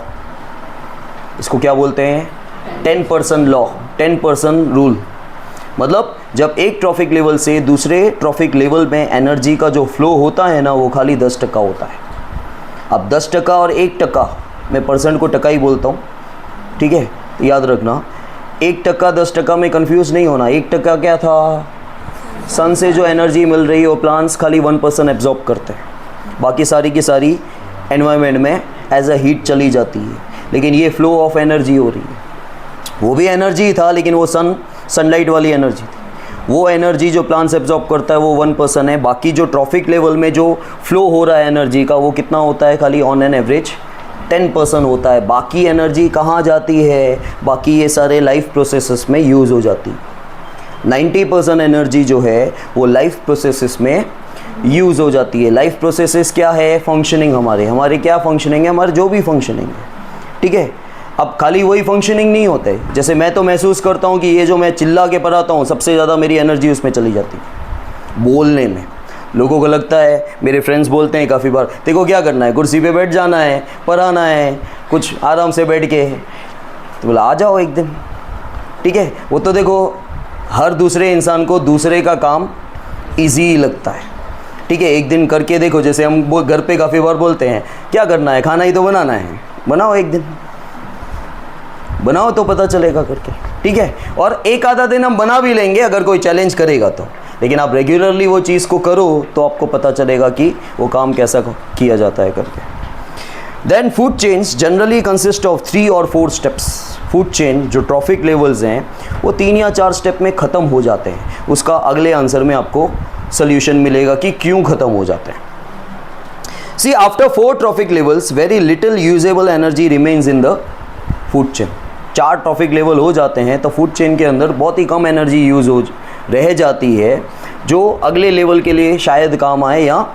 इसको क्या बोलते हैं? 10% लॉ, 10% रूल। मतलब जब एक ट्रॉफिक लेवल से दूसरे ट्रॉफिक लेवल में एनर्जी का जो फ्लो होता है ना, वो खाली 10% होता है। अब 10% और 1%, मैं परसेंट को टका ही बोलता हूँ, ठीक है, याद रखना। 1% 10% में कंफ्यूज नहीं होना। 1% क्या था? सन से जो एनर्जी मिल रही है वो प्लांट्स खाली 1% एब्जॉर्ब करते हैं, बाकी सारी की सारी एनवायरनमेंट में एज अ हीट चली जाती है। लेकिन ये फ्लो ऑफ एनर्जी हो रही है, वो भी एनर्जी था लेकिन वो सनलाइट वाली एनर्जी थी। वो एनर्जी जो प्लांट्स एब्जॉर्ब करता है वो 1% है। बाकी जो ट्रॉफिक लेवल में जो फ्लो हो रहा है एनर्जी का, वो कितना होता है? खाली ऑन एन एवरेज 10% होता है। बाकी एनर्जी कहाँ जाती है? बाकी ये सारे लाइफ प्रोसेसेस में यूज़ हो जाती है। 90% एनर्जी जो है वो लाइफ प्रोसेसेस में यूज़ हो जाती है। लाइफ प्रोसेसेस क्या है? फंक्शनिंग। हमारे क्या फंक्शनिंग है? हमारे जो भी फंक्शनिंग है, ठीक है। अब खाली वही फंक्शनिंग नहीं होते। जैसे मैं तो महसूस करता हूँ कि ये जो मैं चिल्ला के पढ़ाता हूँ, सबसे ज़्यादा मेरी एनर्जी उसमें चली जाती है, बोलने में। लोगों को लगता है, मेरे फ्रेंड्स बोलते हैं काफ़ी बार, देखो क्या करना है, कुर्सी पे बैठ जाना है, पढ़ाना है, कुछ आराम से बैठ के। तो बोला आ जाओ एक दिन, ठीक है। वो तो देखो हर दूसरे इंसान को दूसरे का काम ईजी लगता है, ठीक है। एक दिन करके देखो, जैसे हम वो घर पे काफ़ी बार बोलते हैं, क्या करना है, खाना ही तो बनाना है, बनाओ एक दिन, बनाओ तो पता चलेगा करके, ठीक है। और एक आधा दिन हम बना भी लेंगे अगर कोई चैलेंज करेगा तो, लेकिन आप रेगुलरली वो चीज़ को करो तो आपको पता चलेगा कि वो काम कैसा किया जाता है करके। Then food chains generally consist of 3 और 4 स्टेप्स। फूड चेन जो ट्रॉफिक लेवल्स हैं वो 3 या 4 स्टेप में ख़त्म हो जाते हैं। उसका अगले आंसर में आपको सोल्यूशन मिलेगा कि क्यों ख़त्म हो जाते हैं। See after 4 trophic levels very little usable energy remains in the food chain. 4 trophic level हो जाते हैं तो फूड चेन के अंदर बहुत ही कम एनर्जी यूज़ हो रह जाती है, जो अगले लेवल के लिए शायद काम आए या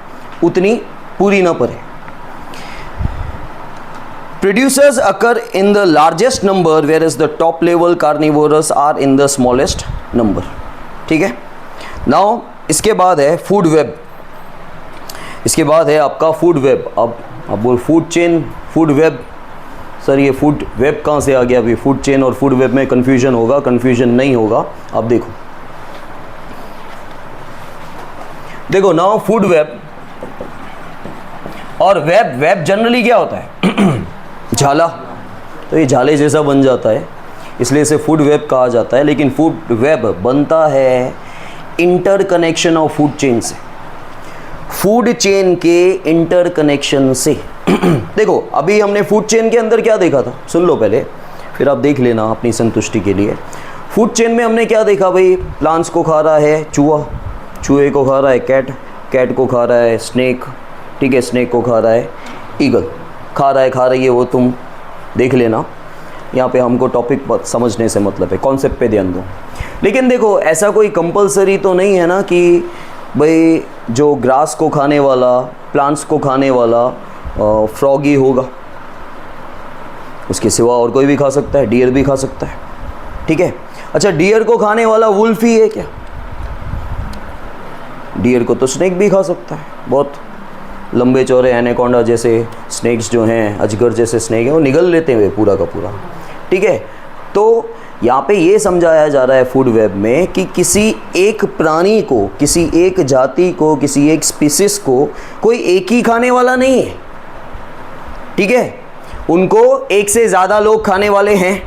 उतनी पूरी ना पड़े। Producers occur in the largest number whereas the top level carnivores are in the smallest number, ठीक है। Now इसके बाद है फूड वेब। इसके बाद है आपका फूड वेब। अब बोल food chain, food web, sir ये फूड वेब कहाँ से आ गया? अभी फूड चेन और फूड वेब में कन्फ्यूजन होगा, कन्फ्यूजन नहीं होगा। अब देखो नाउ फूड वेब और वेब जनरली क्या होता है? झाला। तो ये झाले जैसा बन जाता है, इसलिए इसे फूड वेब कहा जाता है। लेकिन फूड वेब बनता है इंटरकनेक्शन ऑफ फूड चेन से, फूड चेन के इंटरकनेक्शन से। देखो अभी हमने फूड चेन के अंदर क्या देखा था, सुन लो पहले, फिर आप देख लेना अपनी संतुष्टि के लिए। फूड चेन में हमने क्या देखा भाई? प्लांट्स को खा रहा है चूहा, चूहे को खा रहा है कैट, कैट को खा रहा है स्नेक, ठीक है, स्नेक को खा रहा है ईगल। खा रही है वो तुम देख लेना। यहाँ पे हमको टॉपिक समझने से मतलब है, कॉन्सेप्ट पे ध्यान दो। लेकिन देखो ऐसा कोई कंपलसरी तो नहीं है ना कि भाई जो ग्रास को खाने वाला, प्लांट्स को खाने वाला फ्रॉग ही होगा। उसके सिवा और कोई भी खा सकता है, डियर भी खा सकता है, ठीक है। अच्छा डियर को खाने वाला वुल्फ ही है क्या? डियर को तो स्नेक भी खा सकता है। बहुत लंबे चौड़े एनाकोंडा जैसे स्नेक्स जो हैं, अजगर जैसे स्नेक हैं, वो निगल लेते हैं पूरा का पूरा, ठीक है। तो यहाँ पे ये समझाया जा रहा है फूड वेब में कि किसी एक प्राणी को, किसी एक जाति को, किसी एक स्पीसीज को कोई एक ही खाने वाला नहीं है, ठीक है। उनको एक से ज़्यादा लोग खाने वाले हैं,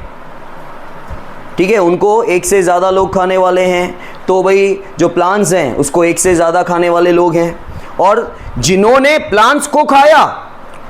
ठीक है, उनको एक से ज़्यादा लोग खाने वाले हैं। तो भाई जो प्लांट्स हैं उसको एक से ज़्यादा खाने वाले लोग हैं, और जिन्होंने प्लांट्स को खाया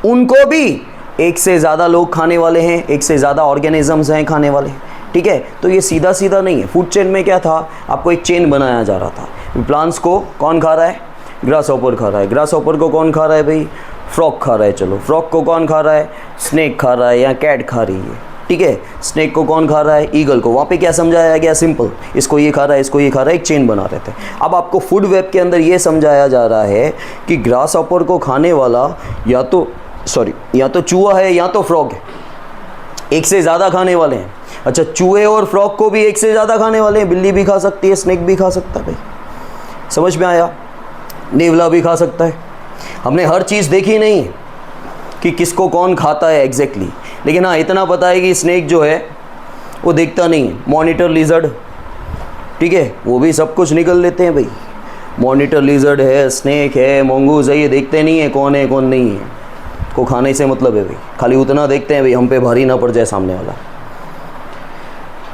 उनको भी एक से ज़्यादा लोग खाने वाले हैं, एक से ज़्यादा ऑर्गेनिजम्स हैं खाने वाले, ठीक है। तो ये सीधा सीधा नहीं है। फूड चेन में क्या था, आपको एक चेन बनाया जा रहा था। प्लांट्स को कौन खा रहा है? ग्रास हॉपर खा रहा है। ग्रास हॉपर को कौन खा रहा है भाई? फ्रॉग खा रहा है। चलो फ्रॉग को कौन खा रहा है? स्नेक खा रहा है या कैट खा रही है, ठीक है। स्नेक को कौन खा रहा है? ईगल को। वहाँ पे क्या समझाया गया? सिंपल, इसको ये खा रहा है, इसको ये खा रहा है, एक चेन बना रहे थे। अब आपको फूड वेब के अंदर ये समझाया जा रहा है कि ग्रास हॉपर को खाने वाला या तो सॉरी, या तो चूहा है या तो फ्रॉग है, एक से ज़्यादा खाने वाले हैं। अच्छा, चूहे और फ्रॉग को भी एक से ज़्यादा खाने वाले हैं, बिल्ली भी खा सकती है, स्नेक भी खा सकता है। भाई समझ में आया? नेवला भी खा सकता है। हमने हर चीज़ देखी नहीं कि किसको कौन खाता है एग्जैक्टली, लेकिन हाँ इतना पता है कि स्नेक जो है वो देखता नहीं है। मॉनिटर लिजर्ड, ठीक है, वो भी सब कुछ निकल लेते हैं भाई। मॉनिटर लिजर्ड है, स्नेक है, मोंगूज है, ये देखते नहीं है कौन नहीं है, को खाने से मतलब है भाई, खाली उतना देखते हैं भाई हम पे भारी ना पड़ जाए सामने वाला।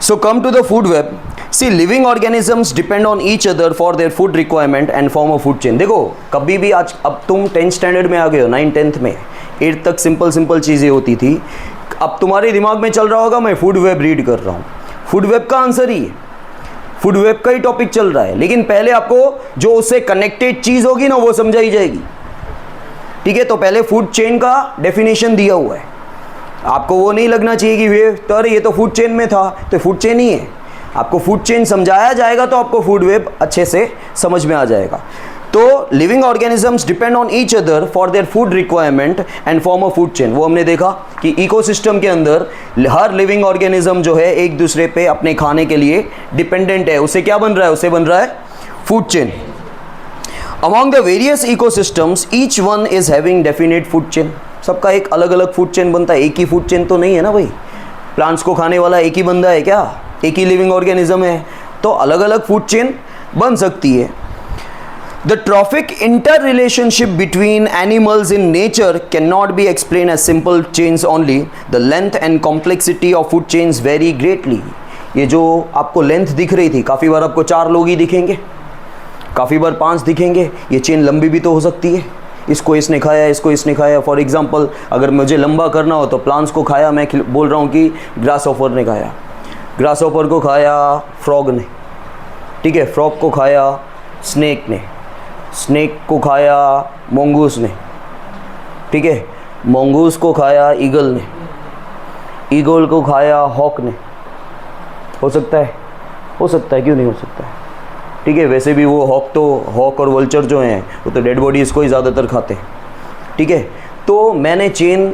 So come to the food web. See living organisms depend on each other for their food requirement and form of food chain. देखो कभी भी आज, अब तुम 10th स्टैंडर्ड में आ गए हो, 9th 10th में, 8th तक सिंपल चीज़ें होती थी। अब तुम्हारे दिमाग में चल रहा होगा मैं फूड वेब रीड कर रहा हूँ, फूड वेब का आंसर ही है, फूड वेब का ही टॉपिक चल रहा है, लेकिन पहले आपको जो उससे कनेक्टेड चीज़ होगी ना वो समझाई जाएगी। ठीक है, तो पहले फूड चेन का डेफिनेशन दिया हुआ है, आपको वो नहीं लगना चाहिए कि अरे ये तो फूड चेन में था, तो फूड चेन ही है। आपको फूड चेन समझाया जाएगा तो आपको फूड वेब अच्छे से समझ में आ जाएगा। तो living organisms depend on each other for their food requirement and form of food chain. वो हमने देखा कि इकोसिस्टम के अंदर हर लिविंग ऑर्गेनिज्म जो है एक दूसरे पे अपने खाने के लिए डिपेंडेंट है। उससे क्या बन रहा है? उससे बन रहा है food chain. Among the various ecosystems, each one is having definite food chain. सबका एक अलग अलग फूड चेन बनता है, एक ही फूड चेन तो नहीं है ना भाई। प्लांट्स को खाने वाला एक ही बंदा है क्या? एक ही लिविंग ऑर्गेनिज्म है, तो अलग अलग फूड चेन बन सकती है। The trophic interrelationship between animals in nature cannot be explained as simple chains only. The length and complexity of food chains vary greatly. ये जो आपको लेंथ दिख रही थी, काफ़ी बार आपको 4 लोग ही दिखेंगे, काफ़ी बार 5 दिखेंगे। ये चेन लंबी भी तो हो सकती है, इसको इसने खाया, इसको इसने खाया। फॉर एग्जांपल अगर मुझे लंबा करना हो तो प्लांट्स को खाया, मैं बोल रहा हूँ कि ग्रास ऑफर ने खाया, ग्रास ऑफर को खाया फ्रॉग ने, ठीक है, फ्रॉग को खाया स्नेक ने, स्नेक को खाया मोंगूस ने, ठीक है, मोंगूस को खाया ईगल ने, ईगल को खाया हॉक ने। हो सकता है? हो सकता है, क्यों नहीं हो सकता है? ठीक है, वैसे भी वो हॉक और वल्चर जो हैं वो तो डेड बॉडी इसको ही ज़्यादातर खाते हैं। ठीक है, तो मैंने चेन,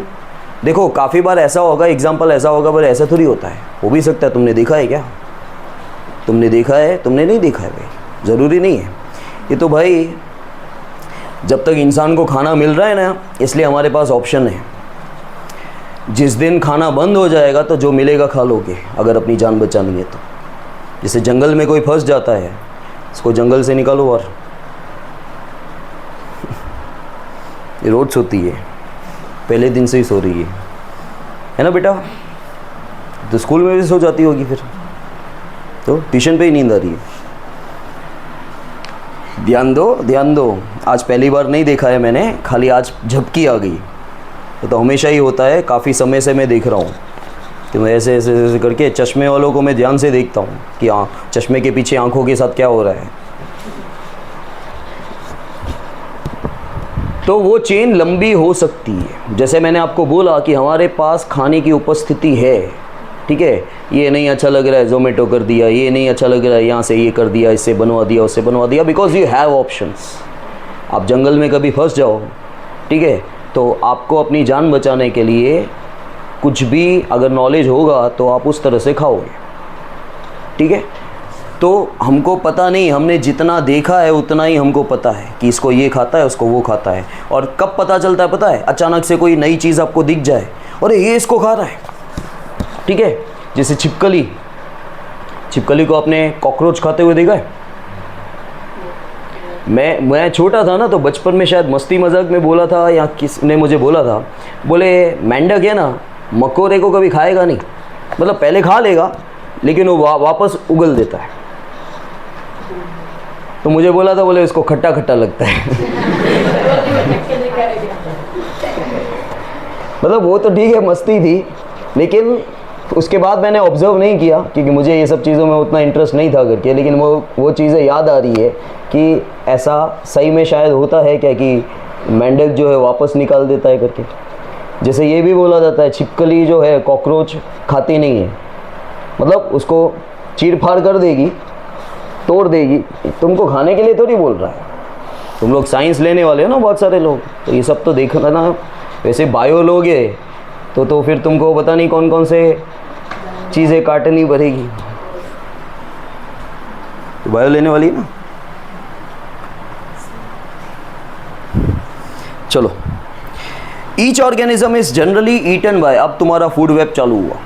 देखो काफ़ी बार ऐसा होगा, एग्जांपल ऐसा होगा, पर ऐसा थोड़ी होता है, हो भी सकता है। तुमने देखा है क्या? तुमने देखा है, तुमने नहीं देखा है भाई, ज़रूरी नहीं है। ये तो भाई जब तक इंसान को खाना मिल रहा है ना, इसलिए हमारे पास ऑप्शन है। जिस दिन खाना बंद हो जाएगा तो जो मिलेगा खा लोगे, अगर अपनी जान बचानी है तो। जैसे जंगल में कोई फंस जाता है, इसको जंगल से निकालो और ये रोज सोती है, पहले दिन से ही सो रही है ना बेटा? तो स्कूल में भी सो जाती होगी, फिर तो ट्यूशन पे ही नींद आ रही है। ध्यान दो, ध्यान दो। आज पहली बार नहीं देखा है मैंने, खाली आज झपकी आ गई। तो हमेशा ही होता है, काफ़ी समय से मैं देख रहा हूँ कि मैं ऐसे ऐसे ऐसे करके चश्मे वालों को मैं ध्यान से देखता हूँ कि हाँ, चश्मे के पीछे आंखों के साथ क्या हो रहा है। तो वो चेन लंबी हो सकती है। जैसे मैंने आपको बोला कि हमारे पास खाने की उपस्थिति है, ठीक है, ये नहीं अच्छा लग रहा है ज़ोमेटो कर दिया, ये नहीं अच्छा लग रहा है यहाँ से ये कर दिया, इससे बनवा दिया, उससे बनवा दिया, बिकॉज यू हैव ऑप्शंस। आप जंगल में कभी फंस जाओ, ठीक है, तो आपको अपनी जान बचाने के लिए कुछ भी अगर नॉलेज होगा तो आप उस तरह से खाओगे, ठीक है। तो हमको पता नहीं, हमने जितना देखा है उतना ही हमको पता है कि इसको ये खाता है, उसको वो खाता है। और कब पता चलता है पता है? अचानक से कोई नई चीज़ आपको दिख जाए, अरे ये इसको खा रहा है, ठीक है। जैसे छिपकली, छिपकली को आपने कॉकरोच खाते हुए देखा है? मैं छोटा था ना, तो बचपन में शायद मस्ती मजाक में बोला था, या किसने मुझे बोला था, बोले मेंढक है ना, मकोरे को कभी खाएगा नहीं, मतलब पहले खा लेगा लेकिन वो वापस उगल देता है। तो मुझे बोला था, बोले इसको खट्टा खट्टा लगता है। मतलब वो तो ठीक है, मस्ती थी, लेकिन उसके बाद मैंने ऑब्जर्व नहीं किया क्योंकि मुझे ये सब चीज़ों में उतना इंटरेस्ट नहीं था करके। लेकिन वो चीज़ें याद आ रही है कि ऐसा सही में शायद होता है क्या कि मेंढक जो है वापस निकाल देता है करके। जैसे ये भी बोला जाता है छिपकली जो है कॉकरोच खाती नहीं है, मतलब उसको चीर फाड़ कर देगी, तोड़ देगी, तुमको खाने के लिए थोड़ी बोल रहा है। तुम लोग साइंस लेने वाले हो ना बहुत सारे लोग, तो ये सब तो देखना वैसे बायो लोगे तो फिर तुमको पता नहीं कौन कौन से चीज़ें काटनी पड़ेगी। तो बायो लेने वाली है ना। चलो, each organism is generally eaten by, अब तुम्हारा फूड वेब चालू हुआ।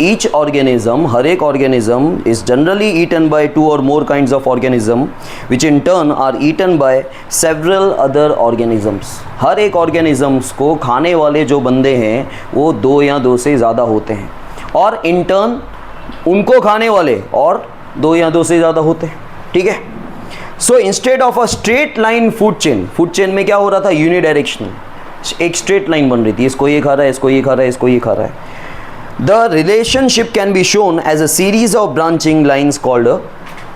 ईच ऑर्गेनिज्म, हर एक organism is generally eaten by 2 or more kinds of organism which in turn are eaten by several other organisms. हर एक ऑर्गेनिजम्स को खाने वाले जो बंदे हैं वो 2 या 2 से ज़्यादा होते हैं, और इन टर्न उनको खाने वाले और 2 या 2 से ज़्यादा होते हैं। ठीक है। So instead of a straight line food chain में क्या हो रहा था? यूनिडायरेक्शनल, एक स्ट्रेट लाइन बन रही थी, इसको ये खा रहा है, इसको ये खा रहा है, इसको ये खा रहा है। The relationship can be shown as a series of branching lines called a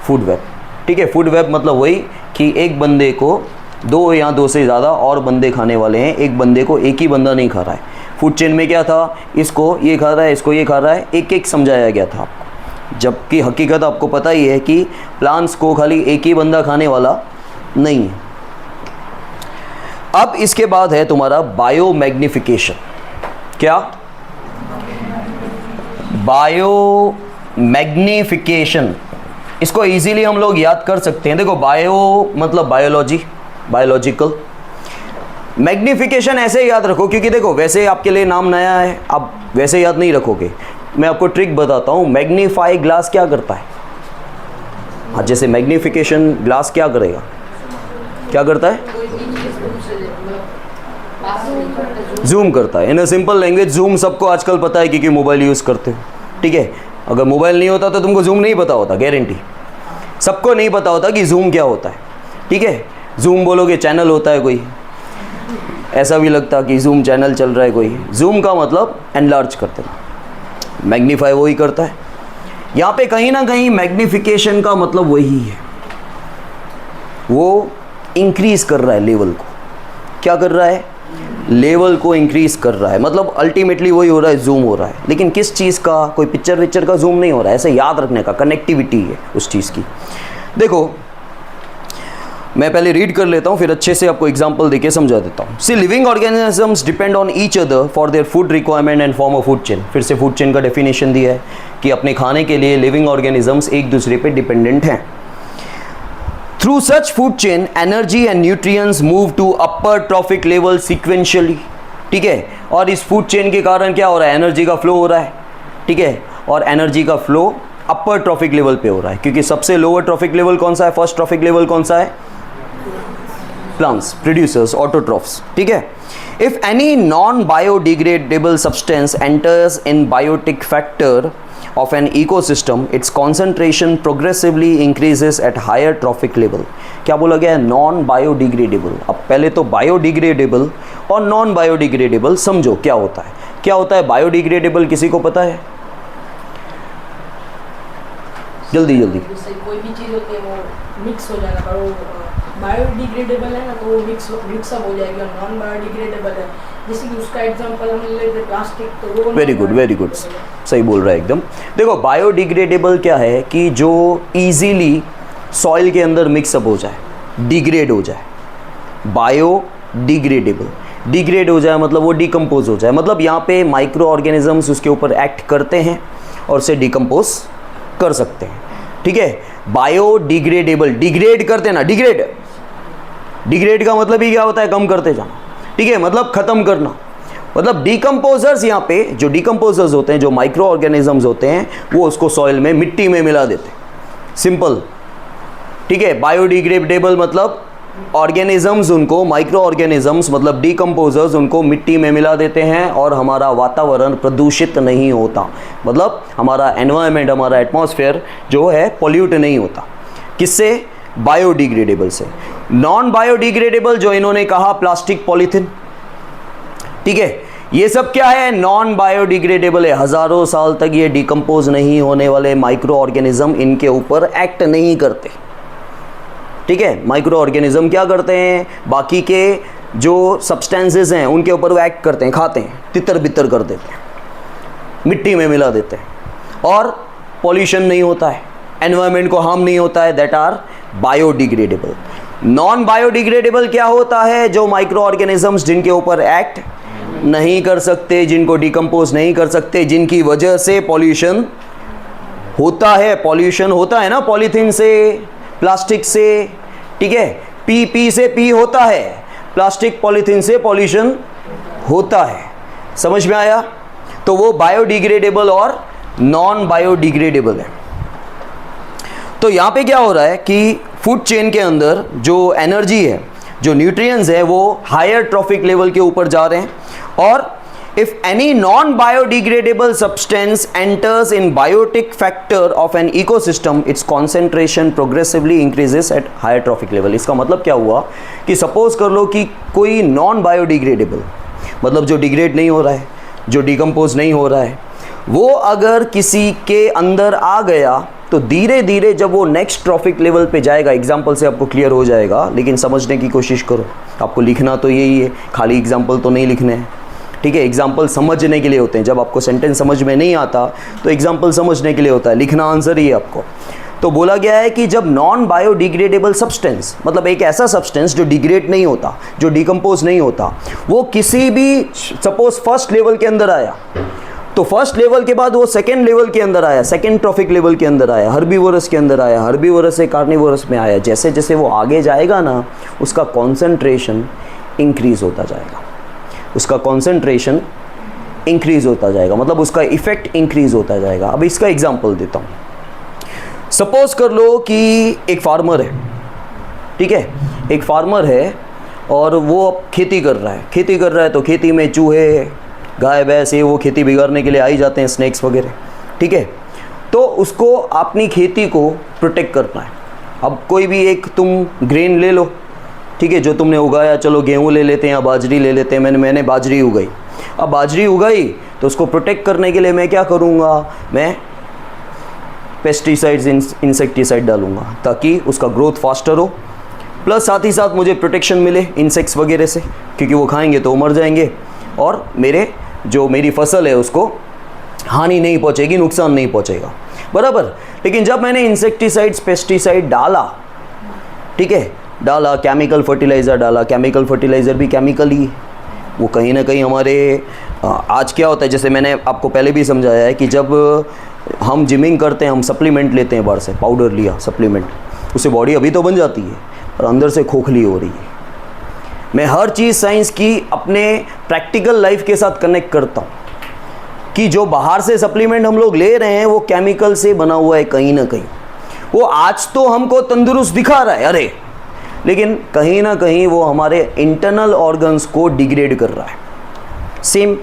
food web. ठीक है। फूड वेब मतलब वही कि एक बंदे को 2 या 2 से ज़्यादा और बंदे खाने वाले हैं, एक बंदे को एक ही बंदा नहीं खा रहा है। फूड चेन में क्या था? इसको ये खा रहा है, इसको ये खा रहा है, एक एक समझाया गया था आपको, जबकि हकीकत आपको पता ही है कि प्लांट्स को खाली एक ही बंदा खाने वाला नहीं है। अब इसके बाद है तुम्हारा बायो मैग्निफिकेशन। क्या? बायो मैग्निफिकेशन, इसको इजीली हम लोग याद कर सकते हैं। देखो, बायो मतलब बायोलॉजी, बायोलॉजिकल। मैग्निफिकेशन ऐसे याद रखो, क्योंकि देखो वैसे आपके लिए नाम नया है, आप वैसे याद नहीं रखोगे। मैं आपको ट्रिक बताता हूँ। मैग्नीफाई ग्लास क्या करता है? हाँ, जैसे मैग्निफिकेशन ग्लास क्या करेगा? क्या करता है? जूम करता है। इन अ सिंपल लैंग्वेज, जूम सबको आजकल पता है क्योंकि मोबाइल यूज़ करते हो। ठीक है। अगर मोबाइल नहीं होता तो तुमको जूम नहीं पता होता, गारंटी। सबको नहीं पता होता कि जूम क्या होता है। ठीक है। जूम बोलोगे चैनल होता है कोई, ऐसा भी लगता कि जूम चैनल चल रहा है कोई। जूम का मतलब एनलार्ज करते हैं, मैग्नीफाई वही करता है। यहाँ पे कहीं ना कहीं मैग्निफिकेशन का मतलब वही है, वो इंक्रीज कर रहा है लेवल को। क्या कर रहा है? लेवल को इंक्रीज कर रहा है। मतलब अल्टीमेटली वही हो रहा है, जूम हो रहा है। लेकिन किस चीज़ का? कोई पिक्चर विक्चर का जूम नहीं हो रहा है, ऐसे याद रखने का, कनेक्टिविटी है उस चीज़ की। देखो, मैं पहले रीड कर लेता हूँ, फिर अच्छे से आपको एग्जांपल देके समझा देता हूँ। See living organisms depend on each other for their food requirement and form a food chain. फिर से फूड चेन का डेफिनेशन दिया है कि अपने खाने के लिए लिविंग ऑर्गेनिजम्स एक दूसरे पे डिपेंडेंट हैं। Through such food chain energy and nutrients move to upper trophic level sequentially. ठीक है। और इस फूड चेन के कारण क्या हो रहा है? एनर्जी का फ्लो हो रहा है। ठीक है। और एनर्जी का फ्लो अपर ट्रॉफिक लेवल पे हो रहा है, क्योंकि सबसे लोअर ट्रॉफिक लेवल कौन सा है? फर्स्ट ट्रॉफिक लेवल कौन सा है? Plants, producers, autotrophs. ठीक है। If any non biodegradable substance enters in biotic factor of an ecosystem, its concentration progressively increases at higher trophic level। क्या बोला गया है? Non biodegradable. अब पहले तो बायोडिग्रेडेबल और नॉन बायोडिग्रेडेबल समझो क्या होता है। क्या होता है बायोडिग्रेडेबल? किसी को पता है? जल्दी जल्दी। कोई भी चीज़ होती है वो मिक्स हो जाएगा, पर वो बायोडिग्रेडेबल है ना, तो वो मिक्सअप हो जाएगी। और नॉन बायोडिग्रेडेबल है, जैसे कि उसका एग्जांपल हम ले लेते प्लास्टिक, तो वो वेरी गुड, वेरी गुड, सही बोल रहा है एकदम। देखो, बायोडिग्रेडेबल क्या है कि जो इजीली सॉइल के अंदर मिक्सअप हो जाए, डिग्रेड हो जाए। बायोडिग्रेडेबल, डिग्रेड हो जाए मतलब वो डिकम्पोज हो जाए। मतलब यहाँ पे माइक्रो ऑर्गेनिजम्स उसके ऊपर एक्ट करते हैं और उसे डिकम्पोज कर सकते हैं। ठीक है। बायोडिग्रेडेबल, डिग्रेड करते ना, डिग्रेड का मतलब ही क्या होता है? कम करते जाना। ठीक है। मतलब खत्म करना। मतलब डिकम्पोजर्स, यहाँ पे जो डिकम्पोजर्स होते हैं, जो माइक्रो ऑर्गेनिजम्स होते हैं, वो उसको सॉइल में, मिट्टी में मिला देते हैं। सिंपल। ठीक है। बायोडिग्रेडेबल मतलब ऑर्गेनिजम्स, उनको माइक्रो ऑर्गेनिजम्स मतलब डिकम्पोजर्स उनको मिट्टी में मिला देते हैं और हमारा वातावरण प्रदूषित नहीं होता। मतलब हमारा एनवायरनमेंट, हमारा एटमॉस्फेयर जो है पॉल्यूट नहीं होता। किससे? बायोडिग्रेडेबल से। नॉन बायोडिग्रेडेबल जो इन्होंने कहा, प्लास्टिक, पॉलीथिन। ठीक है। ये सब क्या है? नॉन बायोडिग्रेडेबल है। हजारों साल तक ये डिकम्पोज नहीं होने वाले माइक्रो ऑर्गेनिज्म इनके ऊपर एक्ट नहीं करते। ठीक है। माइक्रो ऑर्गेनिज्म क्या करते हैं? बाकी के जो सब्सटेंसेस हैं उनके ऊपर वो एक्ट करते हैं, खाते हैं, तितर बितर कर देते हैं, मिट्टी में मिला देते हैं और पॉल्यूशन नहीं होता है, एनवायरनमेंट को हार्म नहीं होता है। That are biodegradable. Non biodegradable क्या होता है? जो माइक्रो ऑर्गेनिजम्स जिनके ऊपर एक्ट नहीं कर सकते, जिनको डिकम्पोज नहीं कर सकते, जिनकी वजह से पॉल्यूशन होता है। पॉल्यूशन होता है ना पॉलीथीन से, प्लास्टिक से, ठीक है, पी से पी होता है, प्लास्टिक पॉलीथीन से पॉल्यूशन होता है। समझ में आया? तो वो बायोडिग्रेडेबल और नॉन बायोडिग्रेडेबल है। तो यहाँ पे क्या हो रहा है कि फूड चेन के अंदर जो एनर्जी है, जो न्यूट्रिएंट्स है, वो हायर ट्रॉफिक लेवल के ऊपर जा रहे हैं। और if any non biodegradable substance enters in biotic factor of an ecosystem, its concentration progressively increases at higher trophic level. इसका मतलब क्या हुआ कि सपोज कर लो कि कोई नॉन बायोडिग्रेडेबल, मतलब जो डिग्रेड नहीं हो रहा है, जो डिकम्पोज नहीं हो रहा है, वो अगर किसी के अंदर आ गया तो धीरे धीरे जब वो नेक्स्ट ट्रॉफिक लेवल पे जाएगा, एग्जाम्पल से आपको क्लियर हो जाएगा, लेकिन समझने की कोशिश करो। आपको लिखना तो यही है, खाली एग्जाम्पल तो नहीं लिखने हैं, ठीक है। एग्जाम्पल समझने के लिए होते हैं। जब आपको सेंटेंस समझ में नहीं आता तो एग्जाम्पल समझने के लिए होता है, लिखना आंसर ही है आपको। तो बोला गया है कि जब नॉन बायोडिग्रेडेबल सब्सटेंस, मतलब एक ऐसा सब्सटेंस जो डिग्रेड नहीं होता, जो डिकम्पोज नहीं होता, वो किसी भी, सपोज फर्स्ट लेवल के अंदर आया, तो फर्स्ट लेवल के बाद वो सेकेंड लेवल के अंदर आया, सेकेंड ट्रॉफिक लेवल के अंदर आया, हर्बीवोरस के अंदर आया, हर्बीवोरस से कार्निवोरस में आया। जैसे जैसे वो आगे जाएगा ना, उसका कॉन्सेंट्रेशन इंक्रीज होता जाएगा, उसका कॉन्सेंट्रेशन इंक्रीज होता जाएगा, मतलब उसका इफेक्ट इंक्रीज होता जाएगा। अब इसका एग्जांपल देता हूँ। सपोज कर लो कि एक फार्मर है, ठीक है, एक फार्मर है और वो खेती कर रहा है। खेती कर रहा है तो खेती में चूहे, गाय भैंस, ये वो खेती बिगाड़ने के लिए आ ही जाते हैं, स्नेक्स वगैरह, ठीक है। तो उसको अपनी खेती को प्रोटेक्ट करना है। अब कोई भी एक तुम ग्रेन ले लो, ठीक है, जो तुमने उगाया, चलो गेहूँ ले लेते हैं या बाजरी ले लेते हैं। मैंने बाजरी उगाई। अब बाजरी उगाई तो उसको प्रोटेक्ट करने के लिए मैं क्या करूँगा, मैं पेस्टिसाइड्स, इंसेक्टिसाइड डालूँगा ताकि उसका ग्रोथ फास्टर हो, प्लस साथ ही साथ मुझे प्रोटेक्शन मिले इंसेक्ट्स वगैरह से, क्योंकि वो खाएंगे तो मर जाएंगे और मेरी फसल है उसको हानि नहीं पहुंचेगी, नुकसान नहीं पहुंचेगा, बराबर। लेकिन जब मैंने इंसेक्टिसाइड्स, पेस्टिसाइड डाला, ठीक है, डाला, केमिकल फर्टिलाइज़र डाला, केमिकल फर्टिलाइज़र भी केमिकल ही, वो कहीं ना कहीं हमारे आज क्या होता है, जैसे मैंने आपको पहले भी समझाया है कि जब हम जिमिंग करते हैं, हम सप्लीमेंट लेते हैं, बाहर से पाउडर लिया, सप्लीमेंट, उससे बॉडी अभी तो बन जाती है और अंदर से खोखली हो रही है। मैं हर चीज़ साइंस की अपने प्रैक्टिकल लाइफ के साथ कनेक्ट करता हूँ कि जो बाहर से सप्लीमेंट हम लोग ले रहे हैं वो केमिकल से बना हुआ है कहीं ना कहीं। वो आज तो हमको तंदुरुस्त दिखा रहा है, अरे, लेकिन कहीं ना कहीं वो हमारे इंटरनल ऑर्गन्स को डिग्रेड कर रहा है। सेम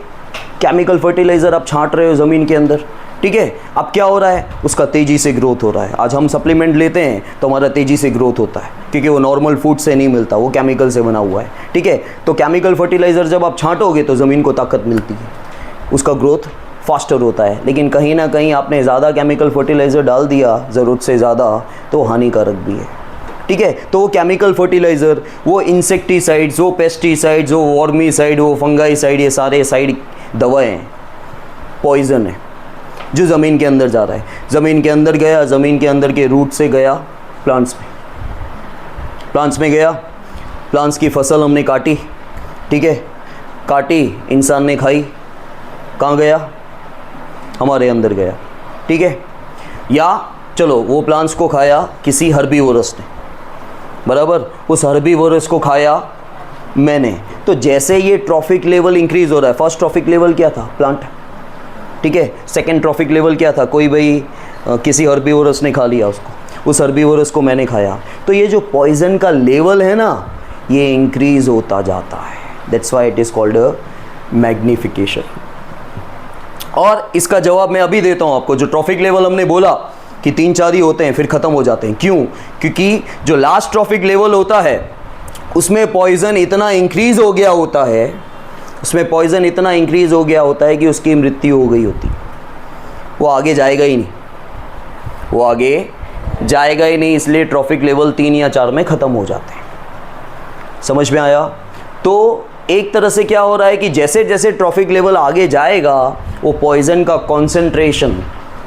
केमिकल फर्टिलाइज़र आप छांट रहे हो ज़मीन के अंदर, ठीक है, अब क्या हो रहा है, उसका तेज़ी से ग्रोथ हो रहा है। आज हम सप्लीमेंट लेते हैं तो हमारा तेज़ी से ग्रोथ होता है, क्योंकि वो नॉर्मल फूड से नहीं मिलता, वो केमिकल से बना हुआ है, ठीक है। तो केमिकल फर्टिलाइज़र जब आप छांटोगे तो ज़मीन को ताकत मिलती है, उसका ग्रोथ फास्टर होता है। लेकिन कहीं ना कहीं आपने ज़्यादा केमिकल फर्टिलाइज़र डाल दिया, ज़रूरत से ज़्यादा, तो हानिकारक भी है, ठीक है। तो वो केमिकल फर्टिलाइज़र, वो इंसेक्टिसाइड्स, वो पेस्टिसाइड्स, वो वर्मीसाइड, वो फंगाईसाइड, ये सारे साइड दवाएँ हैं, पॉइजन है जो ज़मीन के अंदर जा रहा है। ज़मीन के अंदर गया, ज़मीन के अंदर के रूट से गया प्लांट्स में गया, प्लांट्स की फसल हमने काटी, ठीक है, काटी, इंसान ने खाई, कहाँ गया, हमारे अंदर गया, ठीक है। या चलो वो प्लांट्स को खाया किसी हर्बीवोरस ने, बराबर, उस हर्बीवोरस को खाया मैंने, तो जैसे ये ट्रॉफिक लेवल इंक्रीज हो रहा है, फर्स्ट ट्रॉफिक लेवल क्या था, प्लांट, ठीक है, सेकेंड ट्रॉफिक लेवल क्या था, कोई भाई किसी हर्बीवोरस ने खा लिया उसको, उस हर्बीवोरस को मैंने खाया, तो ये जो पॉइजन का लेवल है ना, ये इंक्रीज होता जाता है। That's why it is called magnification. और इसका जवाब मैं अभी देता हूँ आपको। जो ट्रॉफिक लेवल हमने बोला कि 3-4 ही होते हैं, फिर ख़त्म हो जाते हैं, क्यों? क्योंकि जो लास्ट ट्रॉफिक लेवल होता है उसमें पॉइजन इतना इंक्रीज़ हो गया होता है, उसमें पॉइजन इतना इंक्रीज़ हो गया होता है कि उसकी मृत्यु हो गई होती, वो आगे जाएगा ही नहीं, वो आगे जाएगा ही नहीं, इसलिए ट्रॉफिक लेवल 3 या 4 में ख़त्म हो जाते हैं। समझ में आया? तो एक तरह से क्या हो रहा है कि जैसे जैसे ट्रॉफिक लेवल आगे जाएगा, वो पॉइजन का कॉन्सेंट्रेशन,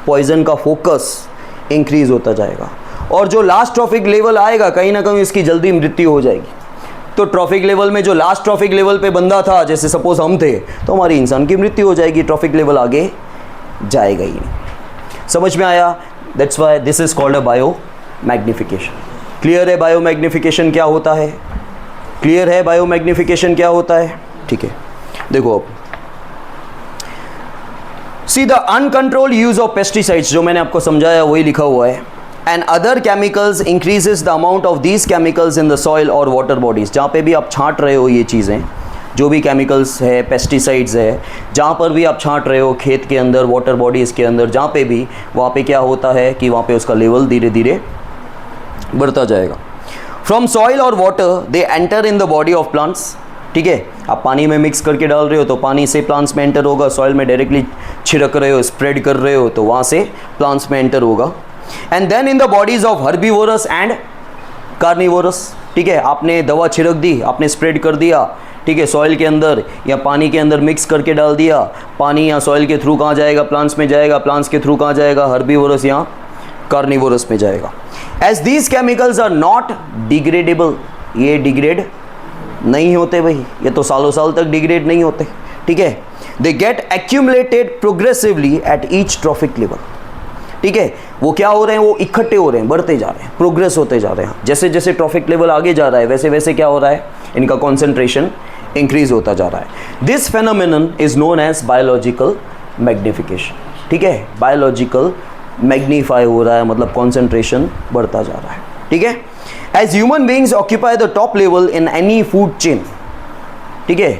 पॉइजन का फोकस इंक्रीज़ होता जाएगा, और जो लास्ट ट्रॉफिक लेवल आएगा, कहीं ना कहीं इसकी जल्दी मृत्यु हो जाएगी। तो ट्रॉफिक लेवल में जो लास्ट ट्रॉफिक लेवल पे बंदा था, जैसे सपोज हम थे, तो हमारी इंसान की मृत्यु हो जाएगी, ट्रॉफिक लेवल आगे जाएगा ही नहीं। समझ में आया? That's why this is called a bio magnification. Clear है बायो मैग्निफिकेशन क्या होता है? क्लियर है बायो मैग्निफिकेशन क्या होता है? ठीक है, देखो अब see the uncontrolled use of pesticides, जो मैंने आपको समझाया वही लिखा हुआ है, and other chemicals increases the amount of these chemicals in the soil और वाटर बॉडीज। जहाँ पे भी आप छांट रहे हो ये चीज़ें, जो भी केमिकल्स है, पेस्टिसाइड्स है, जहाँ पर भी आप छांट रहे हो, खेत के अंदर, वाटर बॉडीज़ के अंदर, जहाँ पे भी, वहाँ पे क्या होता है कि वहाँ पे उसका लेवल धीरे धीरे बढ़ता जाएगा। फ्रॉम सॉइल और water they enter in the body of plants. ठीक है, आप पानी में मिक्स करके डाल रहे हो तो पानी से प्लांट्स में एंटर होगा, सॉइल में डायरेक्टली छिड़क रहे हो, स्प्रेड कर रहे हो तो वहाँ से प्लांट्स में एंटर होगा। And then in the bodies of herbivores and carnivores. ठीक है, आपने दवा छिड़क दी, आपने स्प्रेड कर दिया, ठीक है, सॉइल के अंदर या पानी के अंदर मिक्स करके डाल दिया। पानी या सॉइल के थ्रू कहाँ जाएगा? प्लांट्स में जाएगा। प्लांट्स के थ्रू कहाँ जाएगा? हर्बीवोरस या कार्निवोरस में जाएगा। As these chemicals are not degradable, ये डिग्रेड नहीं होते भाई, ये तो सालों साल तक डिग्रेड नहीं होते। ठीक है, they get accumulated progressively at each trophic level. ठीक है, वो क्या हो रहे हैं? वो इकट्ठे हो रहे हैं, बढ़ते जा रहे हैं, प्रोग्रेस होते जा रहे हैं। जैसे जैसे ट्रॉफिक लेवल आगे जा रहा है वैसे वैसे क्या हो रहा है? इनका कॉन्सेंट्रेशन इंक्रीज होता जा रहा है। This phenomenon is known as biological magnification. ठीक है, बायोलॉजिकल मैग्नीफाई हो रहा है, मतलब कॉन्सेंट्रेशन बढ़ता जा रहा है। ठीक है, as human beings occupy the top level in any food chain. ठीक है,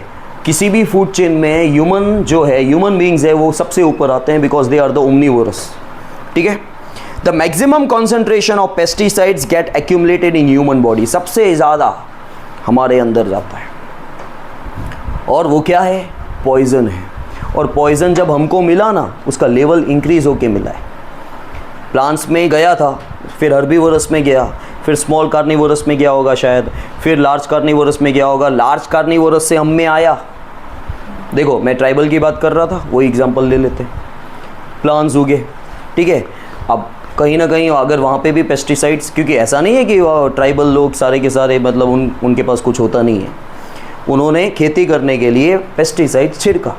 किसी भी फूड चेन में ह्यूमन जो है, ह्यूमन बींग्स है, वो सबसे ऊपर आते हैं, because they are the omnivores. ठीक है, the maximum concentration of pesticides get accumulated in human body, सबसे ज़्यादा हमारे अंदर जाता है, और वो क्या है? पॉइजन है। और पॉइजन जब हमको मिला ना, उसका लेवल इंक्रीज होके मिला है। प्लांट्स में गया था, फिर हर्बीवोरस में गया, फिर स्मॉल कार्निवोरस में गया होगा शायद, फिर लार्ज कार्निवोरस में गया होगा, लार्ज कार्निवोरस से हम में आया। देखो, मैं ट्राइबल की बात कर रहा था, वही एग्जांपल ले लेते हैं, प्लांट्स उगे। ठीक है, अब कहीं ना कहीं अगर वहाँ पे भी पेस्टिसाइड्स, क्योंकि ऐसा नहीं है कि ट्राइबल लोग सारे के सारे मतलब उनके पास कुछ होता नहीं है, उन्होंने खेती करने के लिए पेस्टिसाइड्स छिड़का।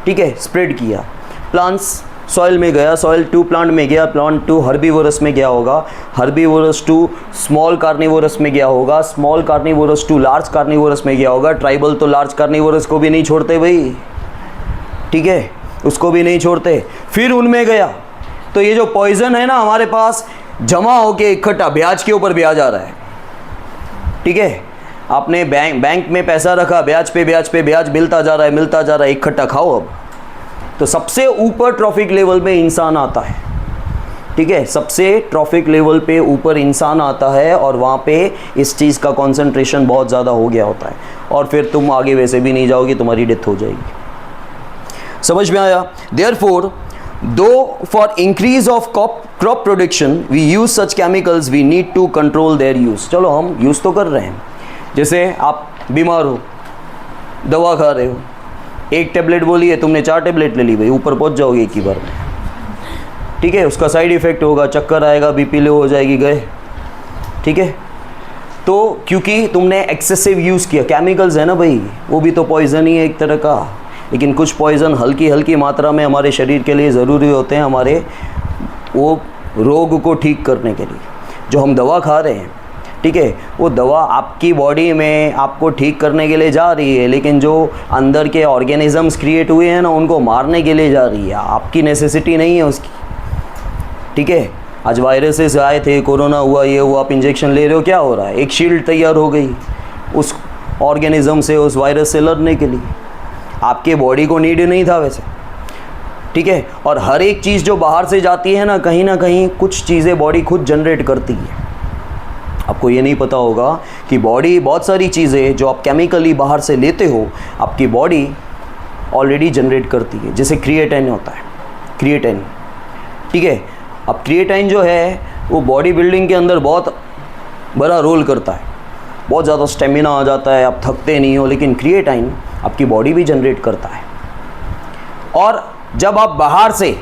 ठीक है, स्प्रेड किया, प्लांट्स सॉइल में गया, सॉइल टू प्लांट में गया, प्लांट टू हर्बीवोरस में गया होगा, हर्बीवोरस टू स्मॉल कार्निवोरस में गया होगा, small carnivores to large carnivores में गया होगा। ट्राइबल तो लार्ज कार्निवोरस को भी नहीं छोड़ते भाई, ठीक है, उसको भी नहीं छोड़ते। फिर उनमें गया तो ये जो पॉइजन है ना हमारे पास जमा होके इकट्ठा ब्याज के ऊपर ब्याज आ रहा है। ठीक है, आपने बैंक में पैसा रखा, ब्याज पे ब्याज पे ब्याज मिलता जा रहा है, मिलता जा रहा है, इकट्ठा खाओ। अब तो सबसे ऊपर ट्रॉफिक लेवल में इंसान आता है। ठीक है, सबसे ट्रॉफिक लेवल पे ऊपर इंसान आता है, और वहाँ पे इस चीज़ का कॉन्सेंट्रेशन बहुत ज़्यादा हो गया होता है, और फिर तुम आगे वैसे भी नहीं जाओगे, तुम्हारी डेथ हो जाएगी। समझ में आया? Therefore though for increase of crop production we use such chemicals, we need to control their use. चलो हम यूज़ तो कर रहे हैं, जैसे आप बीमार हो, दवा खा रहे हो, एक टेबलेट बोली है, तुमने 4 टेबलेट ले ली भाई, ऊपर पहुंच जाओगे एक ही बार में। ठीक है, उसका साइड इफेक्ट होगा, चक्कर आएगा, बीपी लो हो जाएगी, गए। ठीक है, तो क्योंकि तुमने एक्सेसिव यूज़ किया, केमिकल्स है ना भाई, वो भी तो पॉइजन ही है एक तरह का, लेकिन कुछ पॉइजन हल्की हल्की मात्रा में हमारे शरीर के लिए ज़रूरी होते हैं, हमारे वो रोग को ठीक करने के लिए। जो हम दवा खा रहे हैं, ठीक है, वो दवा आपकी बॉडी में आपको ठीक करने के लिए जा रही है, लेकिन जो अंदर के ऑर्गेनिजम्स क्रिएट हुए हैं ना, उनको मारने के लिए जा रही है, आपकी नेसेसिटी नहीं है उसकी। ठीक है, आज वायरसेस आए थे, कोरोना हुआ, ये हुआ, आप इंजेक्शन ले रहे हो, क्या हो रहा है? एक शील्ड तैयार हो गई उस ऑर्गेनिज्म से, उस वायरस से लड़ने के लिए। आपके बॉडी को नीड नहीं था वैसे। ठीक है, और हर एक चीज़ जो बाहर से जाती है ना कहीं कुछ चीज़ें बॉडी खुद जनरेट करती है। आपको ये नहीं पता होगा कि बॉडी बहुत सारी चीज़ें जो आप केमिकली बाहर से लेते हो, आपकी बॉडी ऑलरेडी जनरेट करती है। जैसे क्रिएटाइन होता है, क्रिएटाइन। ठीक है, अब क्रिएटाइन जो है वो बॉडी बिल्डिंग के अंदर बहुत बड़ा रोल करता है, बहुत ज़्यादा स्टेमिना आ जाता है, आप थकते नहीं हो, लेकिन क्रिएटाइन आपकी बॉडी भी जनरेट करता है। और जब आप बाहर से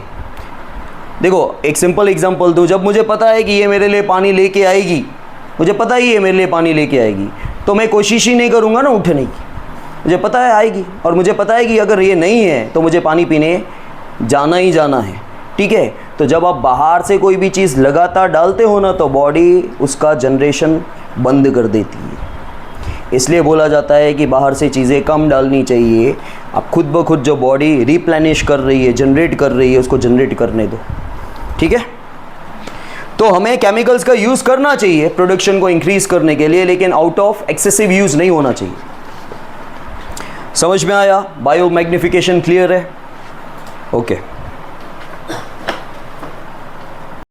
देखो, एक सिंपल एग्जांपल दूँ, जब मुझे पता है कि ये मेरे लिए पानी लेके आएगी, मुझे पता ही है मेरे लिए पानी लेके आएगी, तो मैं कोशिश ही नहीं करूँगा ना उठने की, मुझे पता है आएगी, और मुझे पता है कि अगर ये नहीं है तो मुझे पानी पीने जाना ही जाना है, ठीक है। तो जब आप बाहर से कोई भी चीज़ लगातार डालते हो ना तो बॉडी उसका जनरेशन बंद कर देती है। इसलिए बोला जाता है कि बाहर से चीज़ें कम डालनी चाहिए, आप खुद ब खुद जो बॉडी रिप्लेनिश कर रही है, जनरेट कर रही है, उसको जनरेट करने दो, ठीक है। तो हमें केमिकल्स का यूज़ करना चाहिए प्रोडक्शन को इंक्रीज़ करने के लिए, लेकिन आउट ऑफ एक्सेसिव यूज़ नहीं होना चाहिए। समझ में आया? बायो मैग्निफिकेशन क्लियर है? ओके।